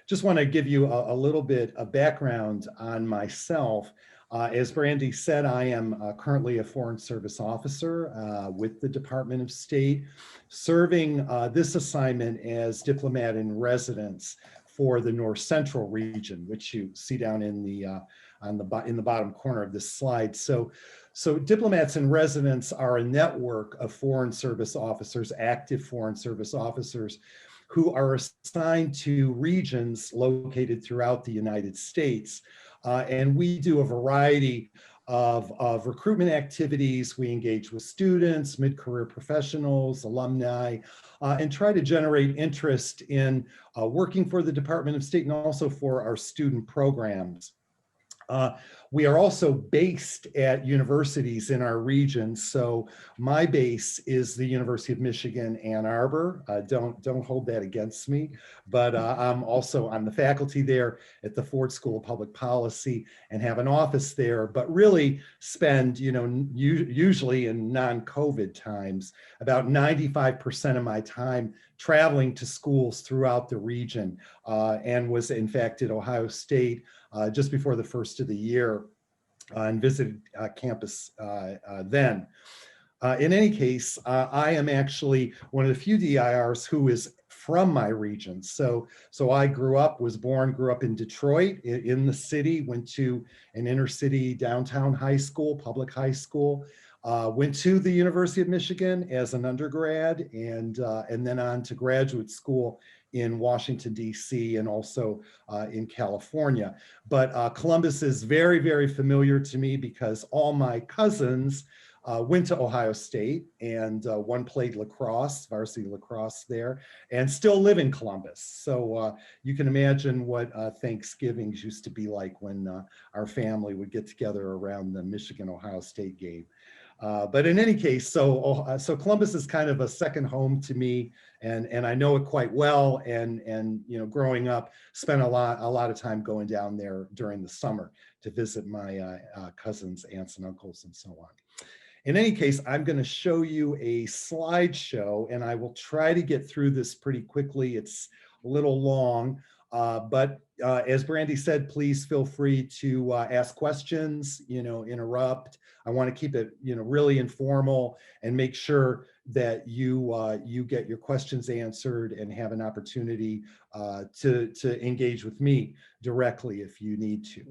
just want to give you a little bit of background on myself. As Brandy said, I am currently a Foreign Service officer with the Department of State, serving this assignment as diplomat in residence for the North Central region, which you see down in the bottom corner of this slide. So diplomats in residence are a network of Foreign Service officers, active Foreign Service officers, who are assigned to regions located throughout the United States. And we do a variety of recruitment activities. We engage with students, mid-career professionals, alumni, and try to generate interest in working for the Department of State and also for our student programs. We are also based at universities in our region. So my base is the University of Michigan, Ann Arbor. Don't hold that against me, but I'm also on the faculty there at the Ford School of Public Policy and have an office there, but really spend, usually in non-COVID times, about 95% of my time traveling to schools throughout the region, and was in fact at Ohio State just before the first of the year and visited campus then. In any case, I am actually one of the few DIRs who is from my region. So I grew up in Detroit, in the city, went to an inner city downtown high school, public high school, went to the University of Michigan as an undergrad and then on to graduate school in Washington, D.C. and also in California. But Columbus is very, very familiar to me because all my cousins went to Ohio State, and one played lacrosse, varsity lacrosse there, and still live in Columbus. So you can imagine what Thanksgivings used to be like when our family would get together around the Michigan-Ohio State game. But in any case, so Columbus is kind of a second home to me, and I know it quite well. And growing up, spent a lot of time going down there during the summer to visit my cousins, aunts, and uncles, and so on. In any case, I'm going to show you a slideshow, and I will try to get through this pretty quickly. It's a little long, but as Brandy said, please feel free to ask questions, interrupt. I want to keep it, really informal and make sure that you get your questions answered and have an opportunity to engage with me directly if you need to.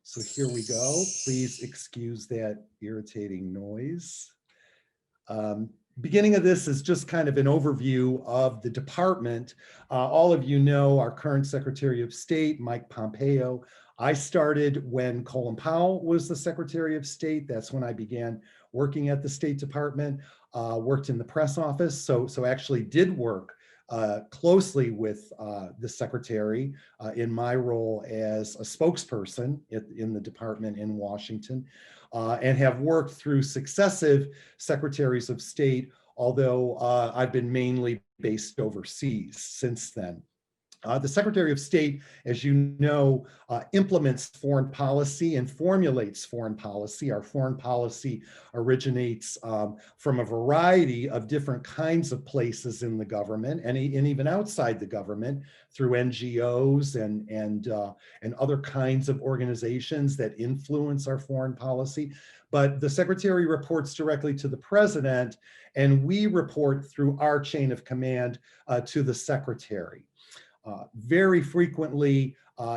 So here we go. Please excuse that irritating noise. Beginning of this is just kind of an overview of the department. All of you know our current Secretary of State, Mike Pompeo. I started when Colin Powell was the Secretary of State. That's when I began working at the State Department, worked in the press office. So actually did work closely with the Secretary in my role as a spokesperson in the department in Washington, and have worked through successive Secretaries of State, although I've been mainly based overseas since then. The Secretary of State, as you know, implements foreign policy and formulates foreign policy. Our foreign policy originates from a variety of different kinds of places in the government and even outside the government through NGOs and other kinds of organizations that influence our foreign policy. But the Secretary reports directly to the President, and we report through our chain of command to the Secretary. Very frequently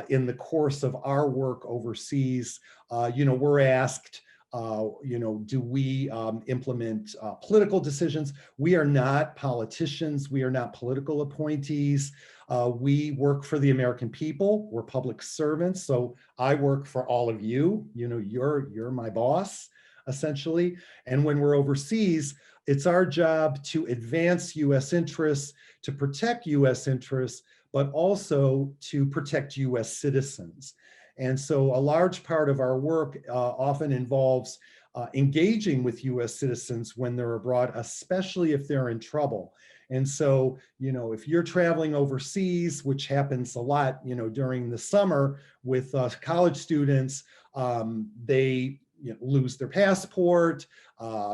in the course of our work overseas, we're asked, do we implement political decisions? We are not politicians. We are not political appointees. We work for the American people. We're public servants. So I work for all of you. You're my boss, essentially. And when we're overseas, it's our job to advance U.S. interests, to protect U.S. interests, but also to protect US citizens. And so a large part of our work often involves engaging with US citizens when they're abroad, especially if they're in trouble. And so, if you're traveling overseas, which happens a lot, during the summer with college students, they lose their passport,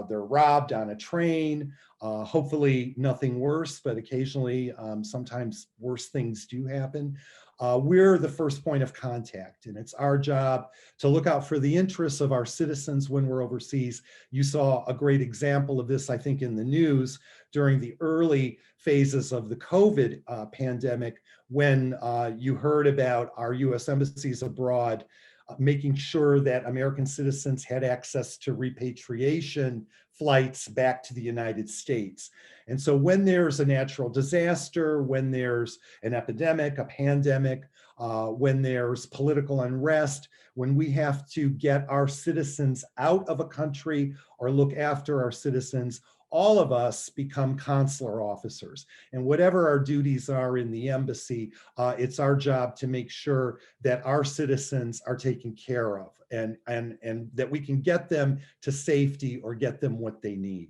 they're robbed on a train, hopefully nothing worse, but occasionally sometimes worse things do happen. We're the first point of contact, and it's our job to look out for the interests of our citizens when we're overseas. You saw a great example of this, I think, in the news during the early phases of the COVID pandemic, when you heard about our US embassies abroad making sure that American citizens had access to repatriation flights back to the United States. And so when there's a natural disaster, when there's an epidemic, a pandemic, when there's political unrest, when we have to get our citizens out of a country or look after our citizens, all of us become consular officers. And whatever our duties are in the embassy, it's our job to make sure that our citizens are taken care of, and that we can get them to safety or get them what they need.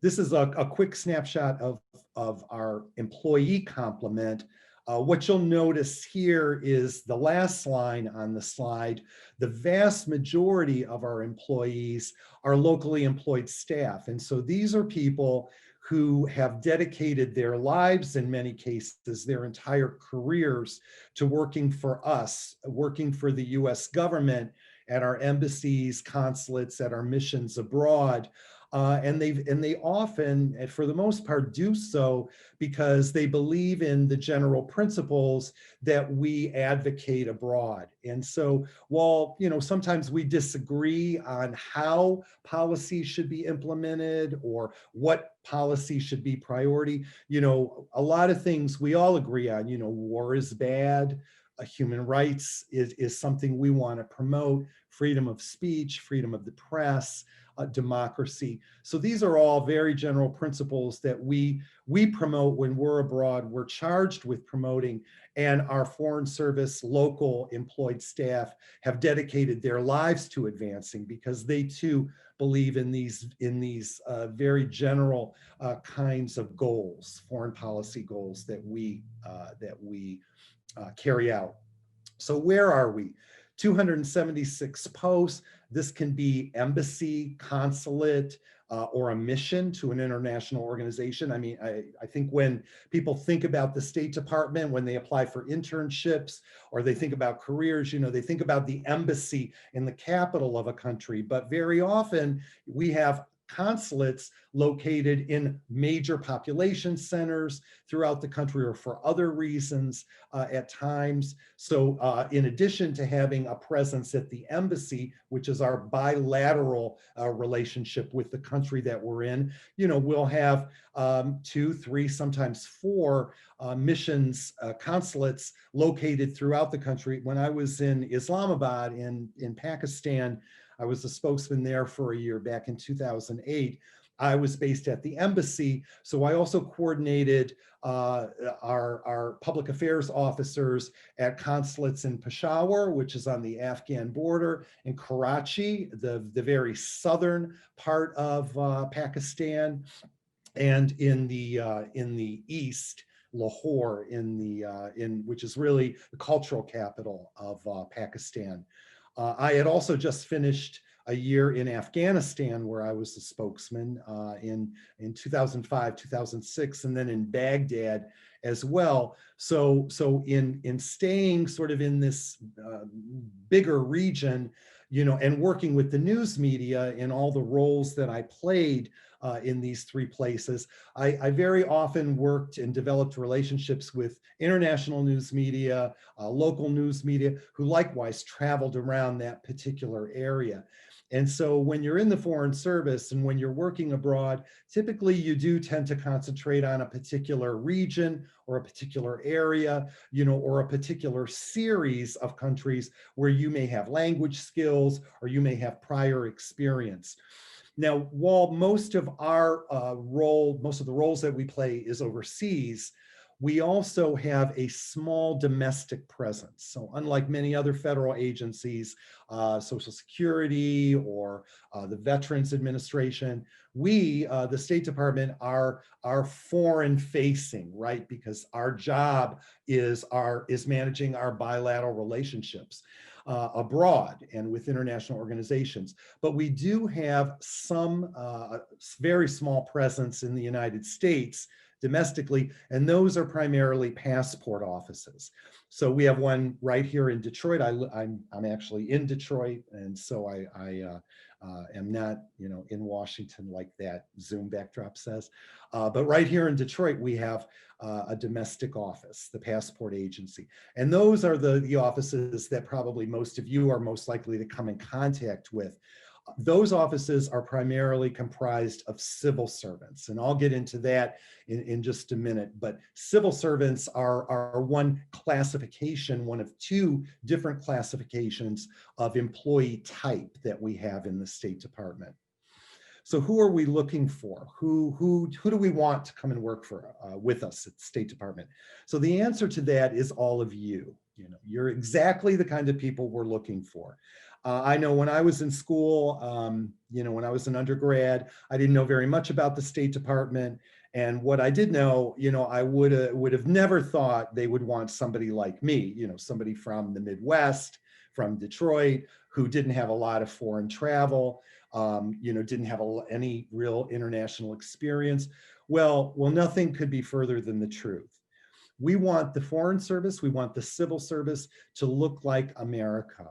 This is a quick snapshot of our employee complement. What you'll notice here is the last line on the slide. The vast majority of our employees are locally employed staff. And so these are people who have dedicated their lives, in many cases, their entire careers, to working for us, working for the US government at our embassies, consulates, at our missions abroad. And they often, and for the most part, do so because they believe in the general principles that we advocate abroad. And so while, sometimes we disagree on how policies should be implemented or what policy should be priority, a lot of things we all agree on. War is bad. Human rights is something we want to promote, freedom of speech, freedom of the press, democracy. So these are all very general principles that we promote when we're abroad. We're charged with promoting, and our Foreign Service local employed staff have dedicated their lives to advancing, because they too believe in these very general kinds of goals, foreign policy goals that we carry out. So where are we? 276 posts. This can be embassy, consulate, or a mission to an international organization. I mean, I think when people think about the State Department, when they apply for internships or they think about careers, they think about the embassy in the capital of a country. But very often we have consulates located in major population centers throughout the country, or for other reasons at times. So in addition to having a presence at the embassy, which is our bilateral relationship with the country that we're in, we'll have 2, 3, sometimes 4 missions, consulates located throughout the country. When I was in Islamabad in Pakistan, I was a spokesman there for a year back in 2008. I was based at the embassy, so I also coordinated our public affairs officers at consulates in Peshawar, which is on the Afghan border, in Karachi, the very southern part of Pakistan, and in the east, Lahore, which is really the cultural capital of Pakistan. I had also just finished a year in Afghanistan, where I was a spokesman in 2005, 2006, and then in Baghdad as well. So in staying sort of in this bigger region, and working with the news media in all the roles that I played in these 3 places, I very often worked and developed relationships with international news media, local news media, who likewise traveled around that particular area. And so when you're in the Foreign Service and when you're working abroad, typically you do tend to concentrate on a particular region or a particular area, or a particular series of countries where you may have language skills or you may have prior experience. Now, while most of the roles that we play is overseas, we also have a small domestic presence. So unlike many other federal agencies, Social Security or the Veterans Administration, we, the State Department, are foreign facing, right? Because our job is managing our bilateral relationships. abroad and with international organizations. But we do have some very small presence in the United States domestically, and those are primarily passport offices. So we have one right here in Detroit. I'm actually in Detroit, and so I am not, in Washington like that Zoom backdrop says. But right here in Detroit, we have a domestic office, the passport agency. And those are the offices that probably most of you are most likely to come in contact with. Those offices are primarily comprised of civil servants, and I'll get into that in just a minute. But civil servants are one classification, one of two different classifications of employee type that we have in the State Department. So who are we looking for? Who do we want to come and work for with us at the State Department? So the answer to that is all of you. You're exactly the kind of people we're looking for. I know when I was in school, when I was an undergrad, I didn't know very much about the State Department. And what I did know, I would have never thought they would want somebody like me, somebody from the Midwest, from Detroit, who didn't have a lot of foreign travel, didn't have any real international experience. Well, nothing could be further than the truth. We want the Foreign Service, we want the civil service to look like America.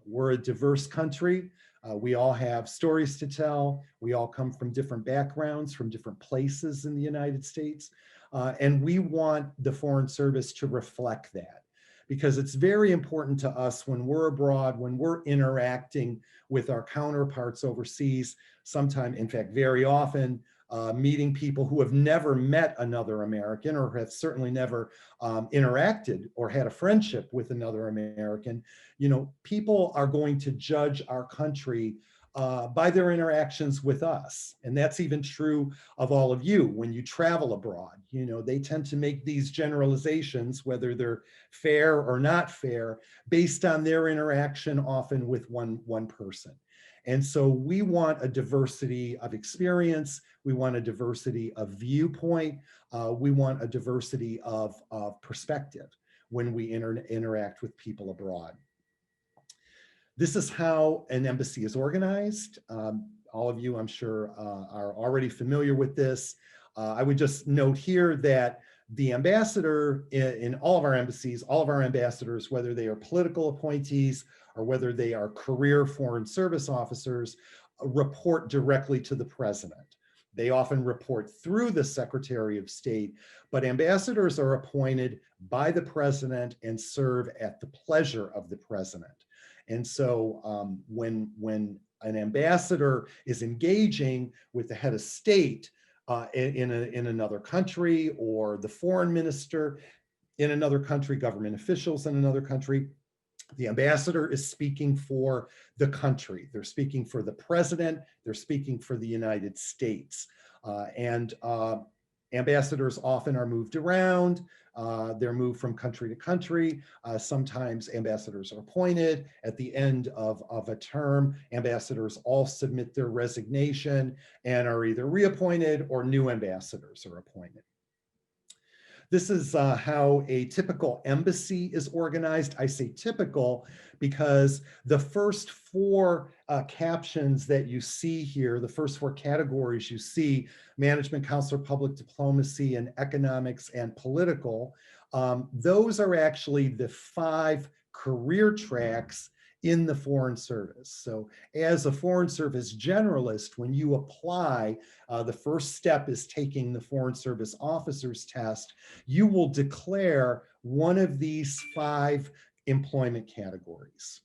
We're a diverse country. We all have stories to tell. We all come from different backgrounds, from different places in the United States. And we want the Foreign Service to reflect that, because it's very important to us when we're abroad, when we're interacting with our counterparts overseas, sometimes, in fact, very often, meeting people who have never met another American, or have certainly never interacted or had a friendship with another American. People are going to judge our country by their interactions with us. And that's even true of all of you when you travel abroad. They tend to make these generalizations, whether they're fair or not fair, based on their interaction often with one person. And so we want a diversity of experience. We want a diversity of viewpoint. We want a diversity of perspective when we interact with people abroad. This is how an embassy is organized. All of you, I'm sure, are already familiar with this. I would just note here that the ambassador in all of our embassies, all of our ambassadors, whether they are political appointees or whether they are career foreign service officers, report directly to the president. They often report through the Secretary of State, but ambassadors are appointed by the president and serve at the pleasure of the president. And so when an ambassador is engaging with the head of state in another country, or the foreign minister in another country, government officials in another country, the ambassador is speaking for the country. They're speaking for the president. They're speaking for the United States. Ambassadors often are moved around. They're moved from country to country. Sometimes ambassadors are appointed at the end of a term. Ambassadors all submit their resignation and are either reappointed, or new ambassadors are appointed. This is how a typical embassy is organized. I say typical because the first four captions that you see here, the first four categories you see, management, consular, public diplomacy, and economics and political, those are actually the 5 career tracks in the Foreign Service. So as a Foreign Service generalist, when you apply, the first step is taking the Foreign Service Officers Test. You will declare one of these 5 employment categories.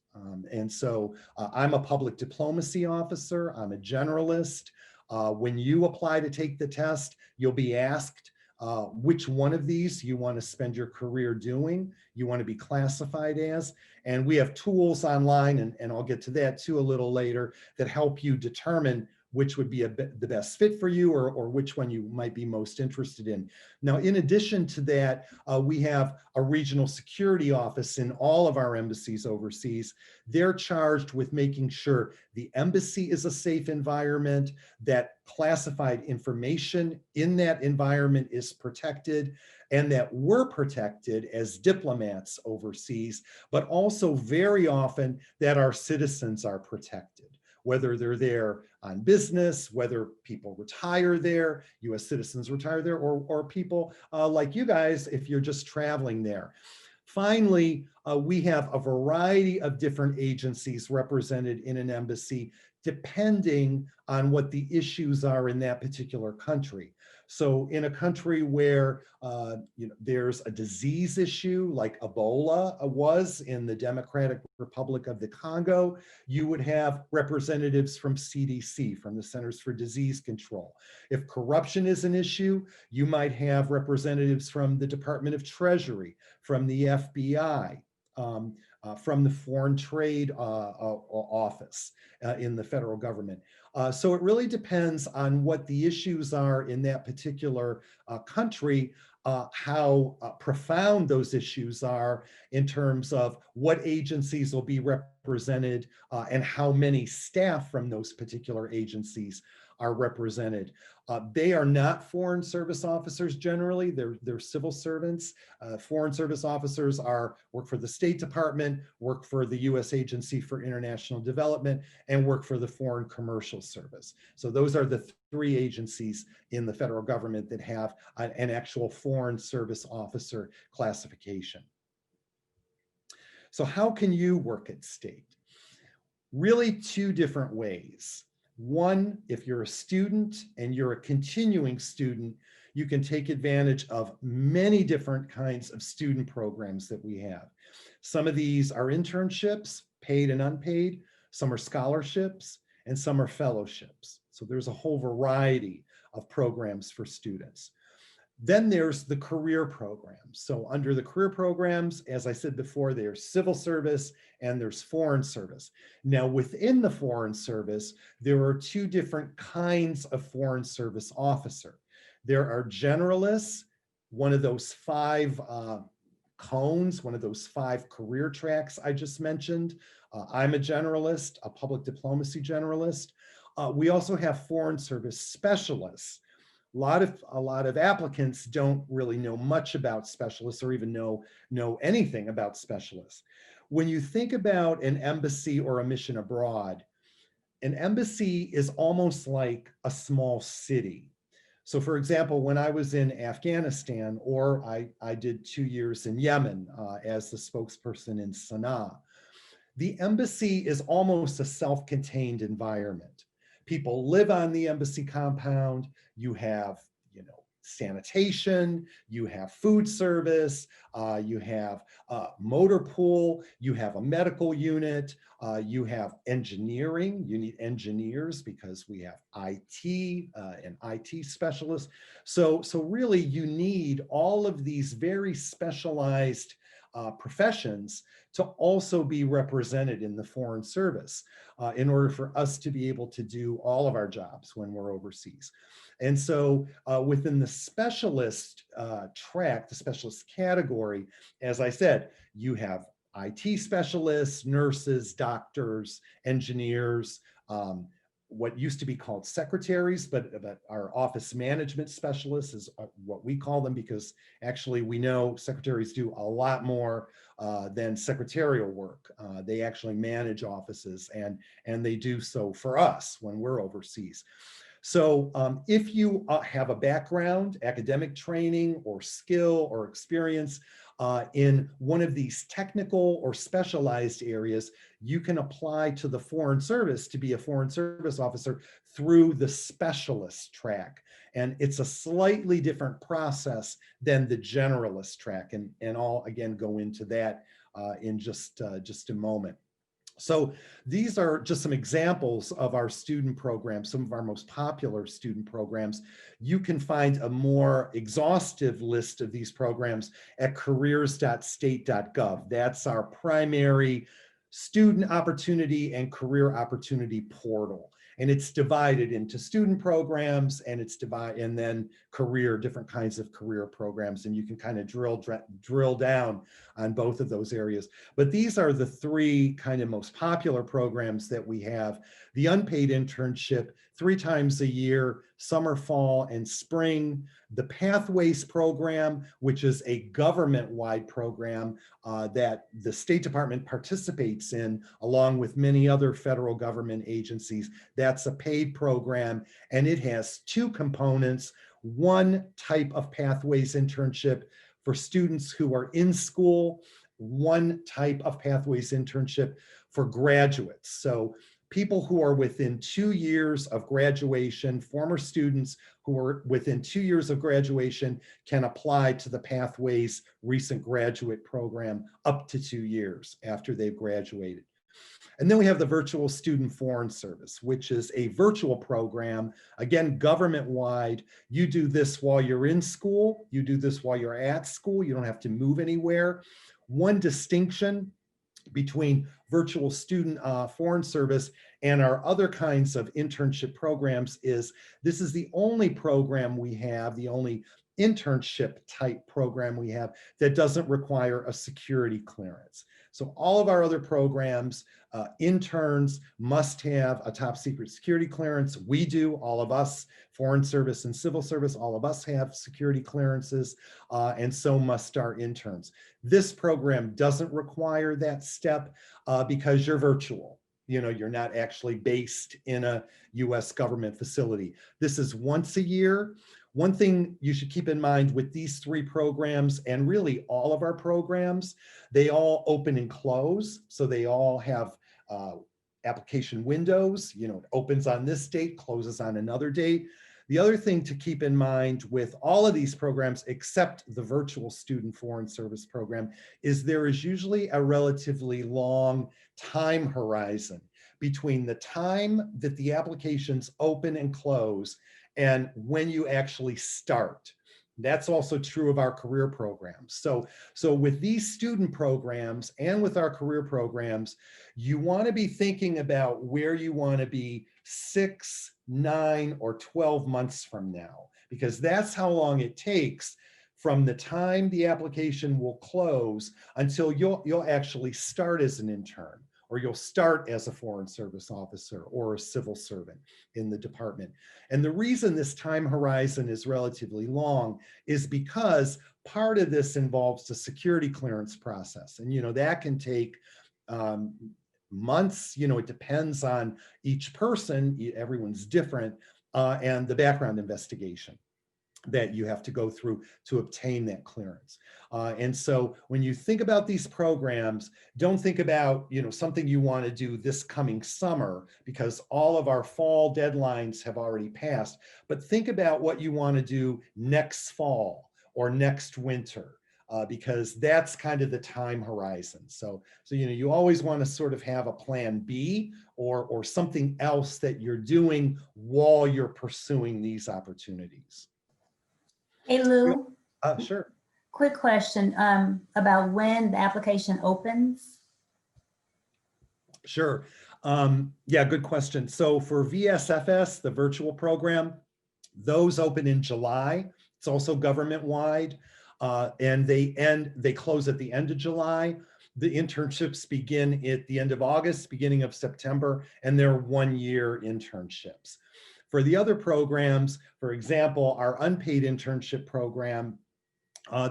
And so I'm a public diplomacy officer, I'm a generalist. When you apply to take the test, you'll be asked which one of these you want to spend your career doing, you want to be classified as. And we have tools online, and I'll get to that too a little later, that help you determine which would be the best fit for you, or which one you might be most interested in. Now, in addition to that, we have a regional security office in all of our embassies overseas. They're charged with making sure the embassy is a safe environment, that classified information in that environment is protected, and that we're protected as diplomats overseas, but also very often that our citizens are protected, whether they're there on business, whether people retire there, US citizens retire there, or people like you guys, if you're just traveling there. Finally, we have a variety of different agencies represented in an embassy, depending on what the issues are in that particular country. So in a country where there's a disease issue like Ebola was in the Democratic Republic of the Congo, you would have representatives from CDC, from the Centers for Disease Control. If corruption is an issue, you might have representatives from the Department of Treasury, from the FBI, from the Foreign Trade Office in the federal government. So it really depends on what the issues are in that particular country, how profound those issues are in terms of what agencies will be represented and how many staff from those particular agencies are represented. They are not foreign service officers generally, they're civil servants. Foreign service officers work for the State Department, work for the US Agency for International Development, and work for the Foreign Commercial Service. So those are the three agencies in the federal government that have an actual foreign service officer classification. So how can you work at state? Really two different ways. One, if you're a student and you're a continuing student, you can take advantage of many different kinds of student programs that we have. Some of these are internships, paid and unpaid, some are scholarships, and some are fellowships. So there's a whole variety of programs for students. Then there's the career programs. So under the career programs, as I said before, there's civil service and there's foreign service. Now within the foreign service, there are two different kinds of foreign service officer. There are generalists, one of those five cones, one of those five career tracks I just mentioned. I'm a generalist, a public diplomacy generalist. We also have foreign service specialists. A lot of applicants don't really know much about specialists or even know anything about specialists. When you think about an embassy or a mission abroad, an embassy is almost like a small city. So for example, when I was in Afghanistan, or I did 2 years in Yemen as the spokesperson in Sana'a, the embassy is almost a self-contained environment. People live on the embassy compound. You have, sanitation, you have food service, you have motor pool, you have a medical unit, you have engineering. You need engineers because we have IT and IT specialists. So really you need all of these very specialized professions to also be represented in the foreign service in order for us to be able to do all of our jobs when we're overseas. And so within the specialist track, the specialist category, as I said, you have IT specialists, nurses, doctors, engineers, what used to be called secretaries, but our office management specialists is what we call them, because actually we know secretaries do a lot more than secretarial work. They actually manage offices and they do so for us when we're overseas. So if you have a background, academic training or skill or experience in one of these technical or specialized areas, you can apply to the Foreign Service to be a Foreign Service officer through the specialist track. And it's a slightly different process than the generalist track. And I'll again go into that in just a moment. So these are just some examples of our student programs, some of our most popular student programs. You can find a more exhaustive list of these programs at careers.state.gov. That's our primary student opportunity and career opportunity portal. And it's divided into student programs, and and then different kinds of career programs. And you can kind of drill down on both of those areas. But these are the three kind of most popular programs that we have. The unpaid internship, 3 times a year, summer, fall, and spring. The Pathways program, which is a government-wide program that the State Department participates in, along with many other federal government agencies. That's a paid program, and it has 2 components. One type of Pathways internship for students who are in school, one type of Pathways internship for graduates. So people who are within 2 years of graduation, former students who are within 2 years of graduation can apply to the Pathways Recent Graduate Program up to 2 years after they've graduated. And then we have the Virtual Student Foreign Service, which is a virtual program, again, government-wide. You do this while you're in school. You do this while you're at school. You don't have to move anywhere. One distinction between Virtual Student Foreign Service and our other kinds of internship programs is this is the only program we have, the only internship type program we have that doesn't require a security clearance. So all of our other programs, interns must have a top secret security clearance. We do, all of us, Foreign Service and Civil Service, all of us have security clearances, and so must our interns. This program doesn't require that step because you're virtual. You know, you're not actually based in a US government facility. This is once a year. One thing you should keep in mind with these 3 programs, and really all of our programs, they all open and close. So they all have application windows. You know, it opens on this date, closes on another date. The other thing to keep in mind with all of these programs, except the Virtual Student Foreign Service program, is there is usually a relatively long time horizon between the time that the applications open and close and when you actually start. That's also true of our career programs. So with these student programs and with our career programs, you want to be thinking about where you want to be 6, 9, or 12 months from now, because that's how long it takes from the time the application will close until you'll actually start as an intern, or you'll start as a Foreign Service officer or a civil servant in the department. And the reason this time horizon is relatively long is because part of this involves the security clearance process. And, you know, that can take months. You know, it depends on each person, everyone's different, and the background investigation that you have to go through to obtain that clearance. And so when you think about these programs, don't think about, you know, something you want to do this coming summer, because all of our fall deadlines have already passed, but think about what you want to do next fall or next winter. Because that's kind of the time horizon. So you know, you always want to sort of have a plan B or something else that you're doing while you're pursuing these opportunities. Hey, Lou. Sure. Quick question about when the application opens. Sure. Yeah, good question. So for VSFS, the virtual program, those open in July. It's also government-wide, and they close at the end of July. The internships begin at the end of August, beginning of September, and they're 1-year internships. For the other programs, for example, our unpaid internship program,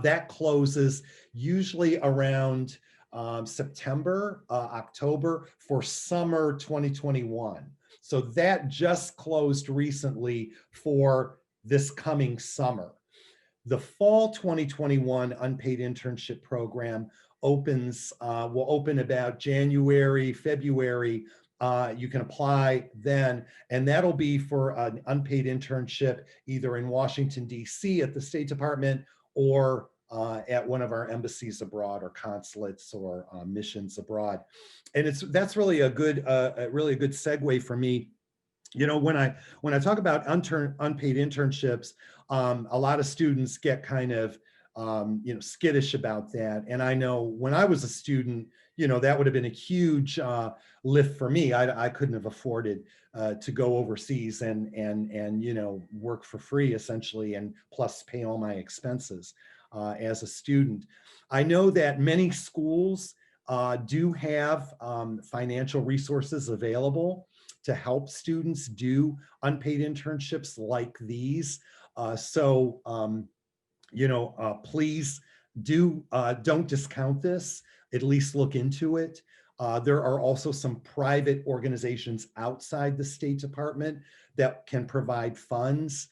that closes usually around September, October for summer 2021. So that just closed recently for this coming summer. The fall 2021 unpaid internship program will open about January, February. You can apply then, and that'll be for an unpaid internship either in Washington, D.C. at the State Department or at one of our embassies abroad or consulates or missions abroad. And that's really a good segue for me. You know, when I talk about unpaid internships, a lot of students get kind of skittish about that. And I know when I was a student, that would have been a huge lift for me. I couldn't have afforded to go overseas and work for free essentially, and plus pay all my expenses as a student. I know that many schools do have financial resources available to help students do unpaid internships like these. Please don't discount this, at least look into it. There are also some private organizations outside the State Department that can provide funds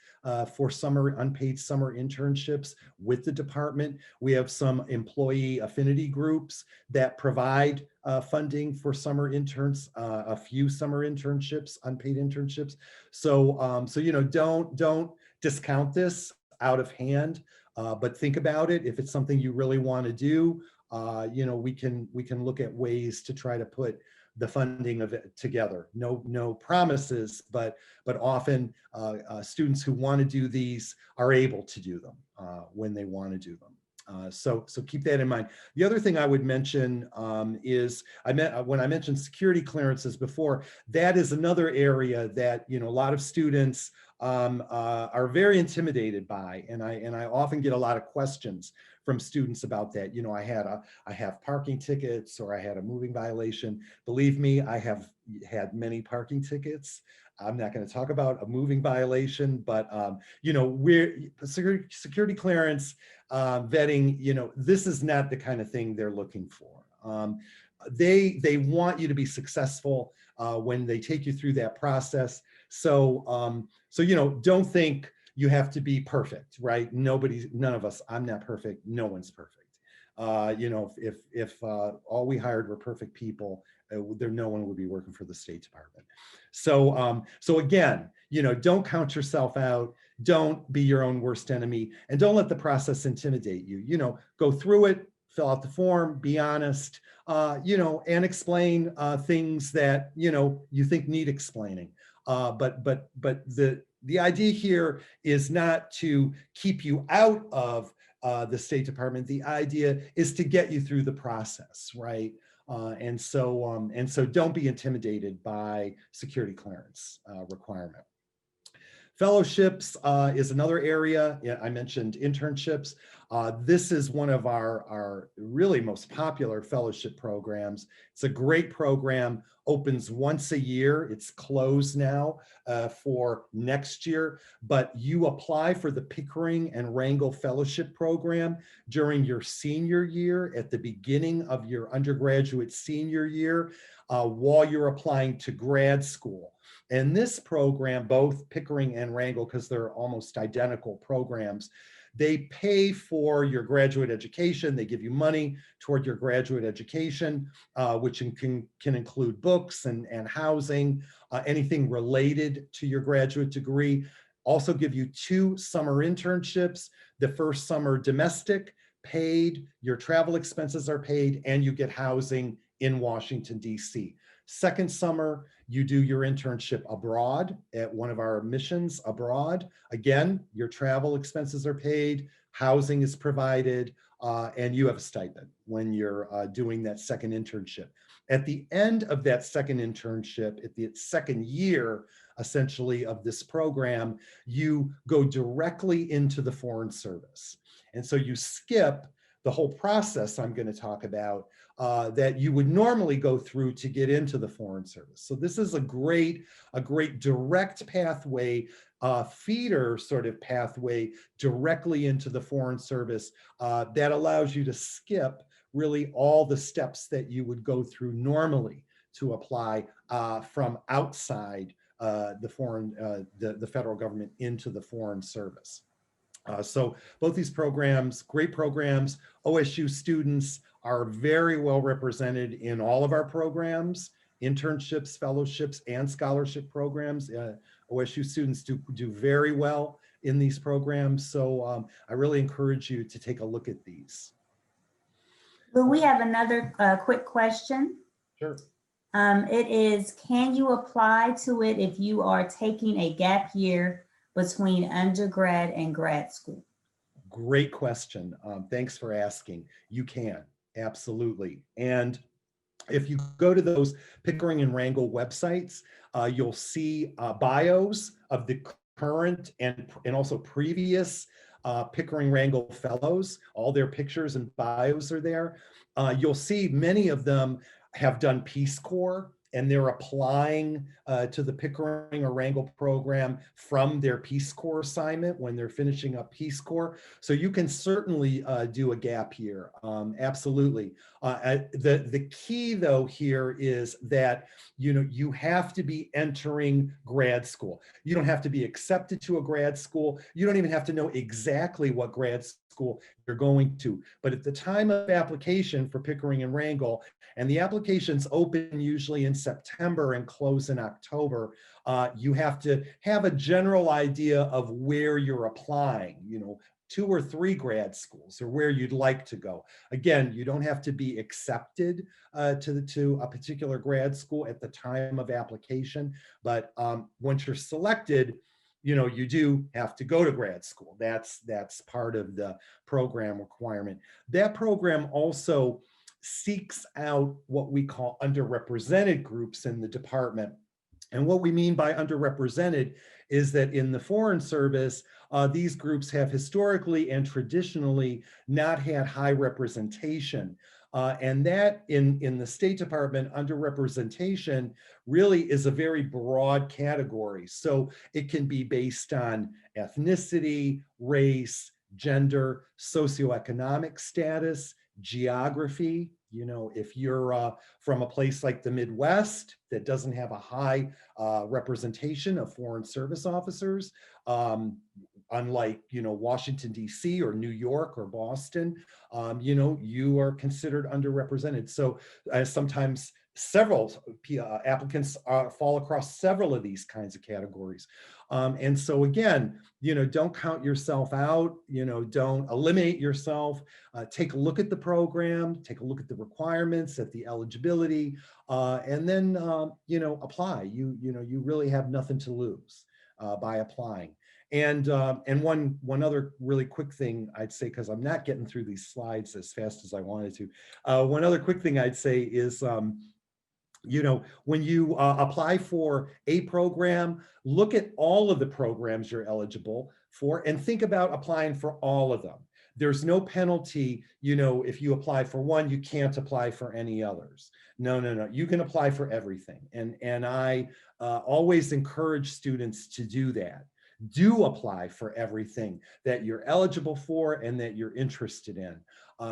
for unpaid summer internships with the department. We have some employee affinity groups that provide funding for summer interns, a few summer internships, unpaid internships. So don't discount this out of hand. But think about it. If it's something you really want to do, we can look at ways to try to put the funding of it together. No promises, but often students who want to do these are able to do them when they want to do them. So keep that in mind. The other thing I would mention is when I mentioned security clearances before, that is another area that a lot of students are very intimidated by, and I often get a lot of questions from students about that. I have parking tickets, or I had a moving violation. Believe me, I have had many parking tickets. I'm not going to talk about a moving violation, but security clearance vetting. This is not the kind of thing they're looking for. They want you to be successful when they take you through that process. So don't think you have to be perfect, right? None of us, I'm not perfect. No one's perfect. If all we hired were perfect people, no one would be working for the State Department. So again, don't count yourself out. Don't be your own worst enemy, and don't let the process intimidate you. Go through it, fill out the form, be honest, and explain things that you think need explaining. But the idea here is not to keep you out of the State Department. The idea is to get you through the process, right? And so don't be intimidated by security clearance requirement. Fellowships is another area. I mentioned internships. This is one of our really most popular fellowship programs. It's a great program, opens once a year. It's closed now for next year, but you apply for the Pickering and Rangel Fellowship Program during your senior year, at the beginning of your undergraduate senior year, while you're applying to grad school. And this program, both Pickering and Rangel, because they're almost identical programs, they pay for your graduate education. They give you money toward your graduate education, which can include books and housing, anything related to your graduate degree. Also give you 2 summer internships. The first summer domestic, paid, your travel expenses are paid, and you get housing in Washington, D.C. Second summer, you do your internship abroad at one of our missions abroad. Again, your travel expenses are paid, housing is provided, and you have a stipend when you're doing that second internship. At the end of that second internship, at the second year, essentially, of this program, you go directly into the Foreign Service. And so you skip the whole process I'm going to talk about that you would normally go through to get into the Foreign Service. So this is a great direct pathway, feeder sort of pathway directly into the Foreign Service that allows you to skip really all the steps that you would go through normally to apply from outside the federal government into the Foreign Service. So both these programs, great programs. OSU students are very well represented in all of our programs, internships, fellowships, and scholarship programs. OSU students do very well in these programs. So I really encourage you to take a look at these. Well, we have another quick question. Sure. It is, can you apply to it if you are taking a gap year between undergrad and grad school? Great question. Thanks for asking. You can, absolutely. And if you go to those Pickering and Wrangle websites, you'll see bios of the current and also previous Pickering Wrangle fellows. All their pictures and bios are there. You'll see many of them have done Peace Corps, and they're applying to the Pickering or Wrangle program from their Peace Corps assignment when they're finishing up Peace Corps. So you can certainly do a gap year, absolutely. The key though here is that you have to be entering grad school. You don't have to be accepted to a grad school. You don't even have to know exactly what grad school you're going to. But at the time of application for Pickering and Wrangle, and the applications open usually in September and close in October, you have to have a general idea of where you're applying, 2 or 3 grad schools or where you'd like to go. Again, you don't have to be accepted to a particular grad school at the time of application, but once you're selected, you do have to go to grad school. That's part of the program requirement. That program also seeks out what we call underrepresented groups in the department. And what we mean by underrepresented is that in the Foreign Service, these groups have historically and traditionally not had high representation. And that in the State Department, underrepresentation really is a very broad category. So it can be based on ethnicity, race, gender, socioeconomic status, geography. If you're from a place like the Midwest that doesn't have a high representation of Foreign Service officers, unlike Washington D.C. or New York or Boston, you are considered underrepresented. So sometimes several applicants fall across several of these kinds of categories. And so again, don't count yourself out, don't eliminate yourself. Take a look at the program, take a look at the requirements, at the eligibility, and then apply. You really have nothing to lose by applying. And one other really quick thing I'd say, because I'm not getting through these slides as fast as I wanted to. One other quick thing I'd say is, when you apply for a program, look at all of the programs you're eligible for and think about applying for all of them. There's no penalty, if you apply for one, you can't apply for any others. No. You can apply for everything. And I always encourage students to do that. Do apply for everything that you're eligible for and that you're interested in,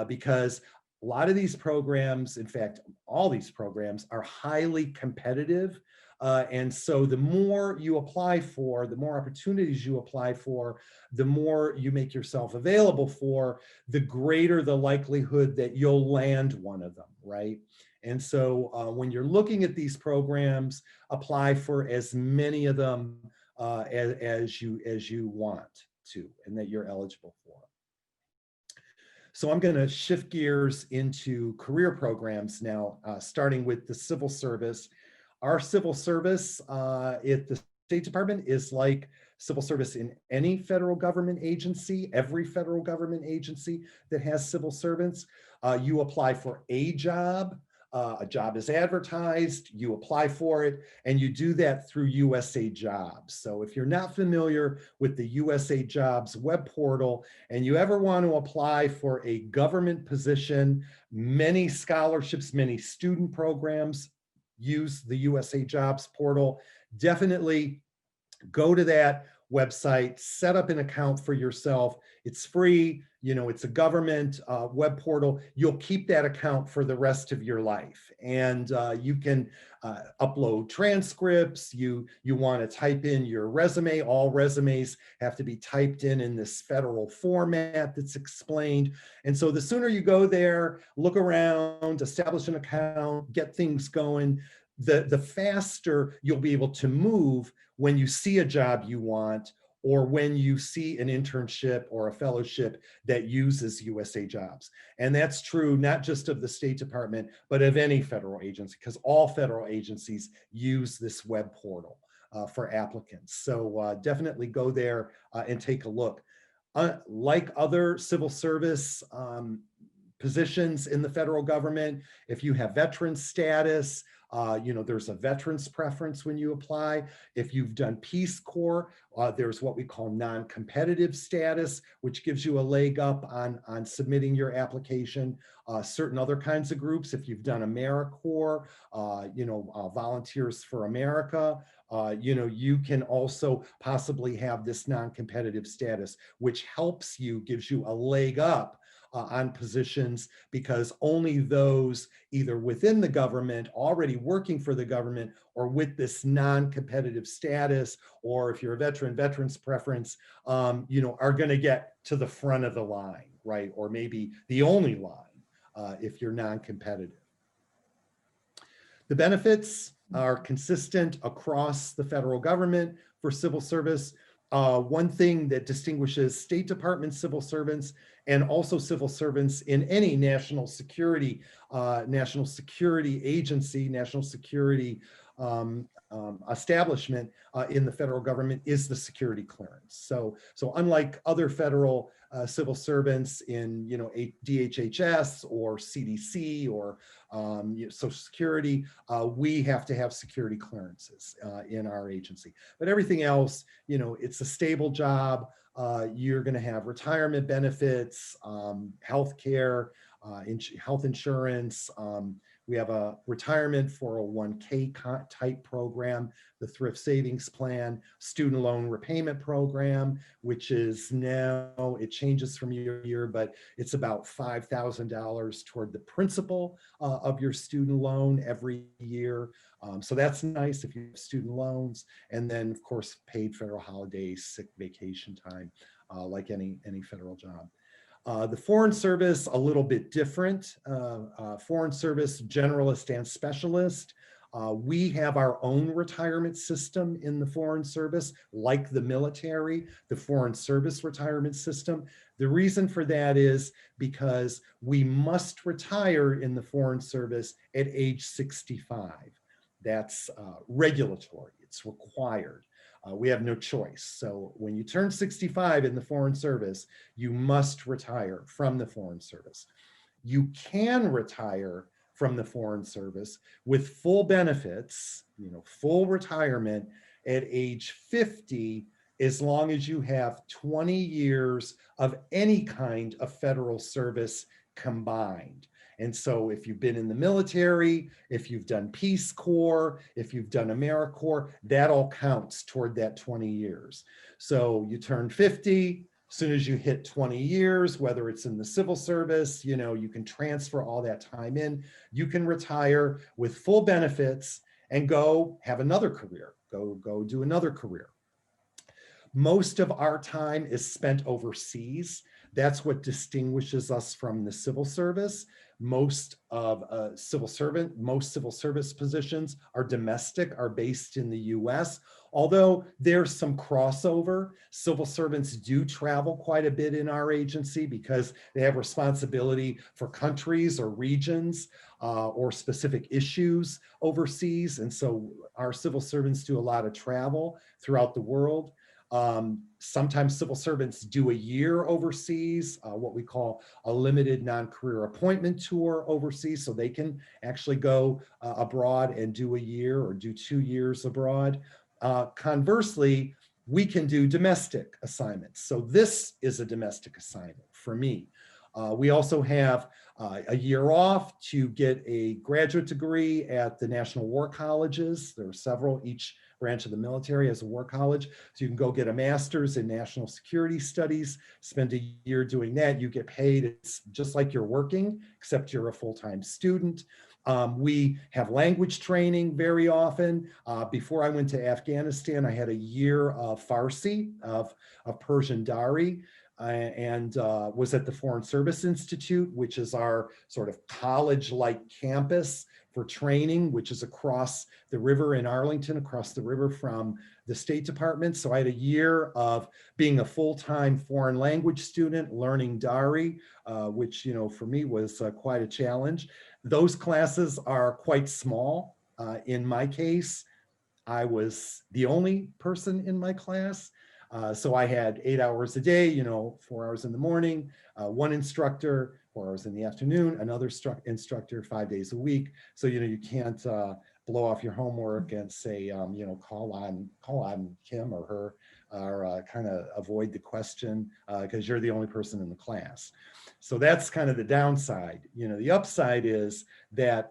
because a lot of these programs, in fact, all these programs are highly competitive. And so the more you apply for, the more opportunities you apply for, the more you make yourself available for, the greater the likelihood that you'll land one of them, right? And so when you're looking at these programs, apply for as many of them as you want to and that you're eligible for. So I'm going to shift gears into career programs now, starting with the civil service. Our civil service at the State Department is like civil service in any federal government agency, every federal government agency that has civil servants. You apply for a job is advertised, you apply for it, and you do that through USA Jobs. So if you're not familiar with the USA Jobs web portal and you ever want to apply for a government position, many scholarships, many student programs use the USA Jobs portal. Definitely go to that website, set up an account for yourself. It's free, it's a government web portal. You'll keep that account for the rest of your life. And you can upload transcripts. You want to type in your resume. All resumes have to be typed in this federal format that's explained. And so the sooner you go there, look around, establish an account, get things going, the faster you'll be able to move when you see a job you want, or when you see an internship or a fellowship that uses USA Jobs. And that's true not just of the State Department, but of any federal agency, because all federal agencies use this web portal for applicants. So definitely go there and take a look. Like other civil service positions in the federal government, if you have veteran status, there's a veterans preference when you apply. If you've done Peace Corps, there's what we call non-competitive status, which gives you a leg up on submitting your application. Certain other kinds of groups, if you've done AmeriCorps, Volunteers for America, you can also possibly have this non-competitive status, which helps you, gives you a leg up on positions, because only those either within the government, already working for the government, or with this non-competitive status, or if you're a veteran, veterans preference, are going to get to the front of the line, right? Or maybe the only line if you're non-competitive. The benefits are consistent across the federal government for civil service. One thing that distinguishes State Department civil servants and also civil servants in any national security agency, national security establishment in the federal government is the security clearance. So unlike other federal civil servants in DHHS or CDC or Social Security, we have to have security clearances in our agency. But everything else, it's a stable job. You're going to have retirement benefits, health care, health insurance. We have a retirement 401k type program, the Thrift Savings Plan, student loan repayment program, which is now, it changes from year to year, but it's about $5,000 toward the principal of your student loan every year. So that's nice if you have student loans. And then, of course, paid federal holidays, sick vacation time, like any federal job. The Foreign Service, a little bit different. Foreign Service generalist and specialist. We have our own retirement system in the Foreign Service, like the military, the Foreign Service retirement system. The reason for that is because we must retire in the Foreign Service at age 65. That's regulatory, it's required. We have no choice. So when you turn 65 in the Foreign Service, you must retire from the Foreign Service. You can retire from the Foreign Service with full benefits, full retirement at age 50, as long as you have 20 years of any kind of federal service combined. And so if you've been in the military, if you've done Peace Corps, if you've done AmeriCorps, that all counts toward that 20 years. So you turn 50, as soon as you hit 20 years, whether it's in the civil service, you can transfer all that time in, you can retire with full benefits and go have another career, go do another career. Most of our time is spent overseas. That's what distinguishes us from the civil service. Most civil service positions are domestic, are based in the US. Although there's some crossover, civil servants do travel quite a bit in our agency because they have responsibility for countries or regions or specific issues overseas. And so our civil servants do a lot of travel throughout the world. Sometimes civil servants do a year overseas, what we call a limited non-career appointment tour overseas, so they can actually go abroad and do a year or do 2 years abroad. Conversely, we can do domestic assignments. So this is a domestic assignment for me. We also have a year off to get a graduate degree at the National War Colleges. There are several, each branch of the military has a war college. So you can go get a master's in national security studies, spend a year doing that. You get paid. It's just like you're working, except you're a full-time student. We have language training very often. Before I went to Afghanistan, I had a year of Farsi, of Persian Dari, and was at the Foreign Service Institute, which is our sort of college-like campus for training, which is across the river in Arlington, across the river from the State Department. So I had a year of being a full-time foreign language student, learning Dari, which, for me was quite a challenge. Those classes are quite small. In my case, I was the only person in my class. So I had 8 hours a day, 4 hours in the morning, one instructor, 4 hours in the afternoon, another instructor 5 days a week. So, you can't blow off your homework and say, call on him or her, or kind of avoid the question because you're the only person in the class. So that's kind of the downside. The upside is that,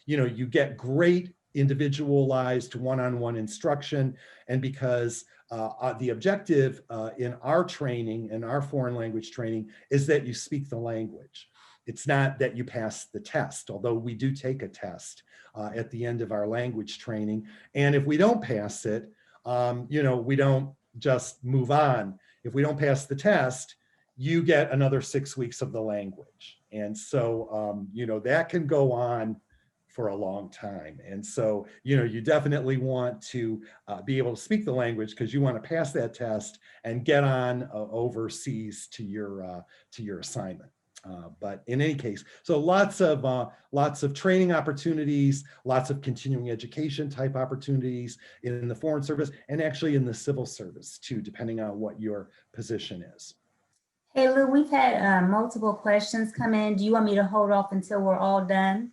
you get great individualized one-on-one instruction. And because the objective in our training, in our foreign language training, is that you speak the language. It's not that you pass the test, although we do take a test at the end of our language training. And if we don't pass it, we don't just move on. If we don't pass the test, you get another 6 weeks of the language. And so, that can go on for a long time. And so, you definitely want to be able to speak the language because you want to pass that test and get on overseas to your assignment. But in any case, so lots of training opportunities, lots of continuing education type opportunities in the Foreign Service and actually in the civil service too, depending on what your position is. Hey, Lou, we've had multiple questions come in. Do you want me to hold off until we're all done?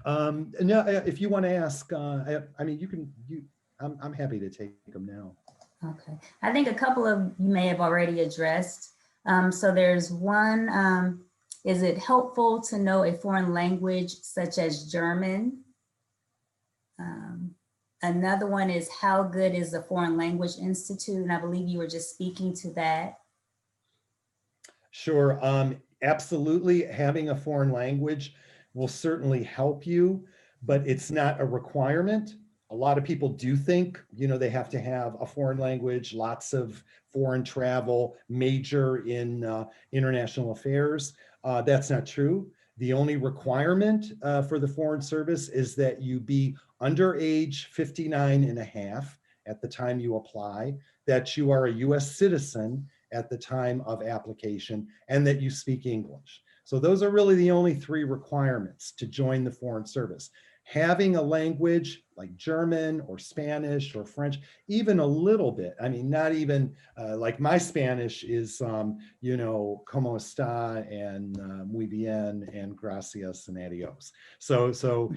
No, if you want to ask, you can. I'm happy to take them now. Okay, I think a couple of you may have already addressed. So there's one, is it helpful to know a foreign language such as German? Another one is, how good is the Foreign Language Institute? And I believe you were just speaking to that. Sure, absolutely. Having a foreign language will certainly help you, but it's not a requirement. A lot of people do think, they have to have a foreign language, lots of foreign travel, major in international affairs. That's not true. The only requirement for the Foreign Service is that you be under age 59 and a half at the time you apply, that you are a US citizen at the time of application, and that you speak English. So those are really the only three requirements to join the Foreign Service. Having a language like German or Spanish or French, even a little bit. I mean, not even like my Spanish is, como está and muy bien and gracias and adios. So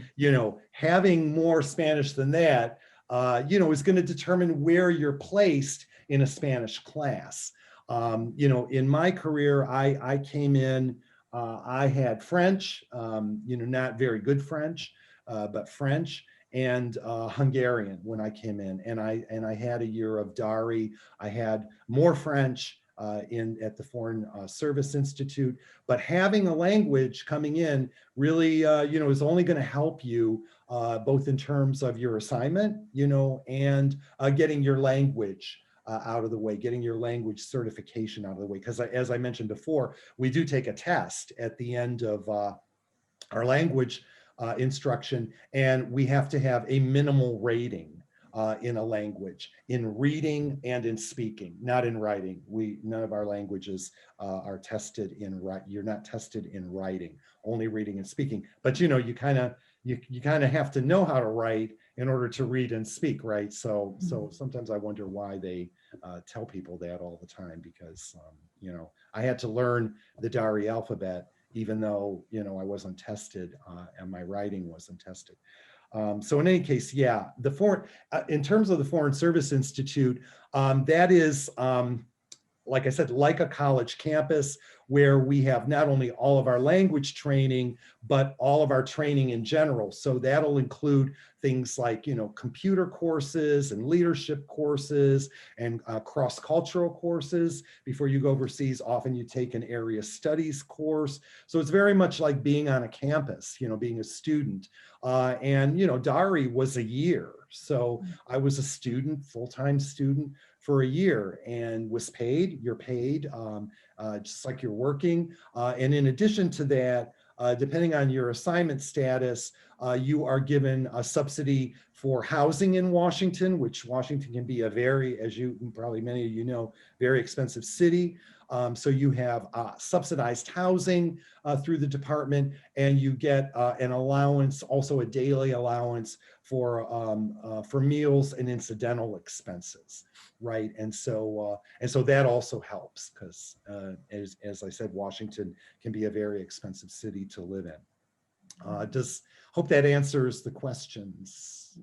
having more Spanish than that, is going to determine where you're placed in a Spanish class. In my career, I came in, I had French, not very good French, but French and Hungarian when I came in, and I had a year of Dari. I had more French at the Foreign Service Institute, but having a language coming in really, is only going to help you both in terms of your assignment, and getting your language out of the way, getting your language certification out of the way. Because as I mentioned before, we do take a test at the end of our language instruction, and we have to have a minimal rating in a language, in reading and in speaking, not in writing. None of our languages are tested in you're not tested in writing, only reading and speaking. But you kind of have to know how to write in order to read and speak, right? So sometimes I wonder why they tell people that all the time, because I had to learn the Dari alphabet, even though I wasn't tested and my writing wasn't tested. So in any case, yeah, in terms of the Foreign Service Institute, that is, like I said, like a college campus where we have not only all of our language training, but all of our training in general. So that'll include things like, computer courses and leadership courses and cross-cultural courses. Before you go overseas, often you take an area studies course. So it's very much like being on a campus, being a student. And Dari was a year. So I was a student, full-time student for a year, and was paid. You're paid just like you're working. And in addition to that, depending on your assignment status, you are given a subsidy for housing in Washington, which Washington can be a very, as you probably many of you know, very expensive city. So you have subsidized housing through the department, and you get an allowance, also a daily allowance for meals and incidental expenses, right? And so that also helps because, as I said, Washington can be a very expensive city to live in. Hope that answers the questions.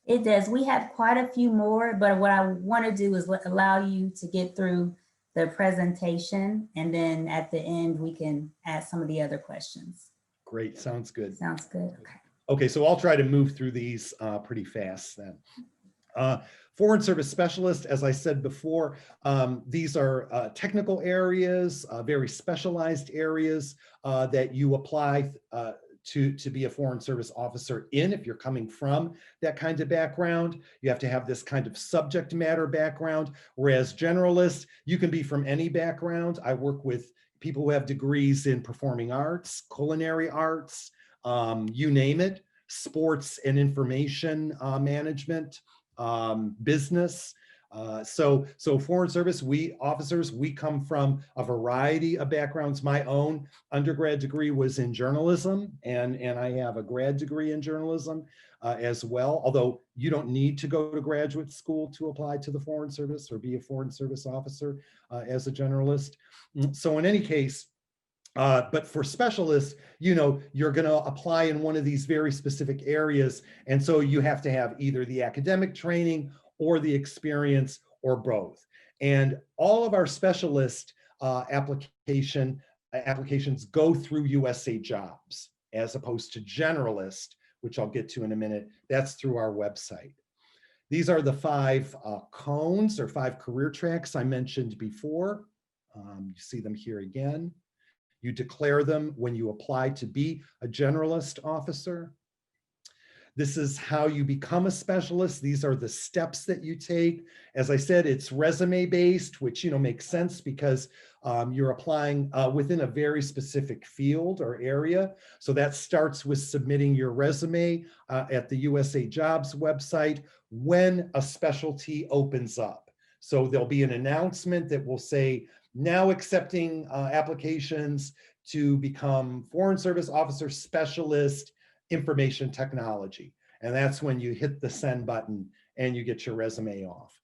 It does. We have quite a few more, but what I want to do is allow you to get through the presentation, and then at the end we can ask some of the other questions. Great, sounds good. Sounds good. Okay. Okay, so I'll try to move through these pretty fast then. Foreign Service Specialist, as I said before, these are technical areas, very specialized areas that you apply to be a Foreign Service officer in. If you're coming from that kind of background, you have to have this kind of subject matter background, whereas generalists, you can be from any background. I work with people who have degrees in performing arts, culinary arts, you name it, sports and information management, business. So Foreign Service, we officers, we come from a variety of backgrounds. My own undergrad degree was in journalism, and I have a grad degree in journalism as well, although you don't need to go to graduate school to apply to the Foreign Service or be a Foreign Service officer as a generalist. So in any case, but for specialists, you know, you're going to apply in one of these very specific areas. And so you have to have either the academic training or the experience or both. And all of our specialist applications go through USA Jobs as opposed to generalist, which I'll get to in a minute. That's through our website. These are the 5 cones or 5 career tracks I mentioned before. You see them here again. You declare them when you apply to be a generalist officer. This is how you become a specialist. These are the steps that you take. As I said, it's resume based, which, you know, makes sense because you're applying within a very specific field or area. So that starts with submitting your resume at the USA Jobs website when a specialty opens up. So there'll be an announcement that will say, now accepting applications to become Foreign Service Officer Specialist Information Technology. And that's when you hit the send button and you get your resume off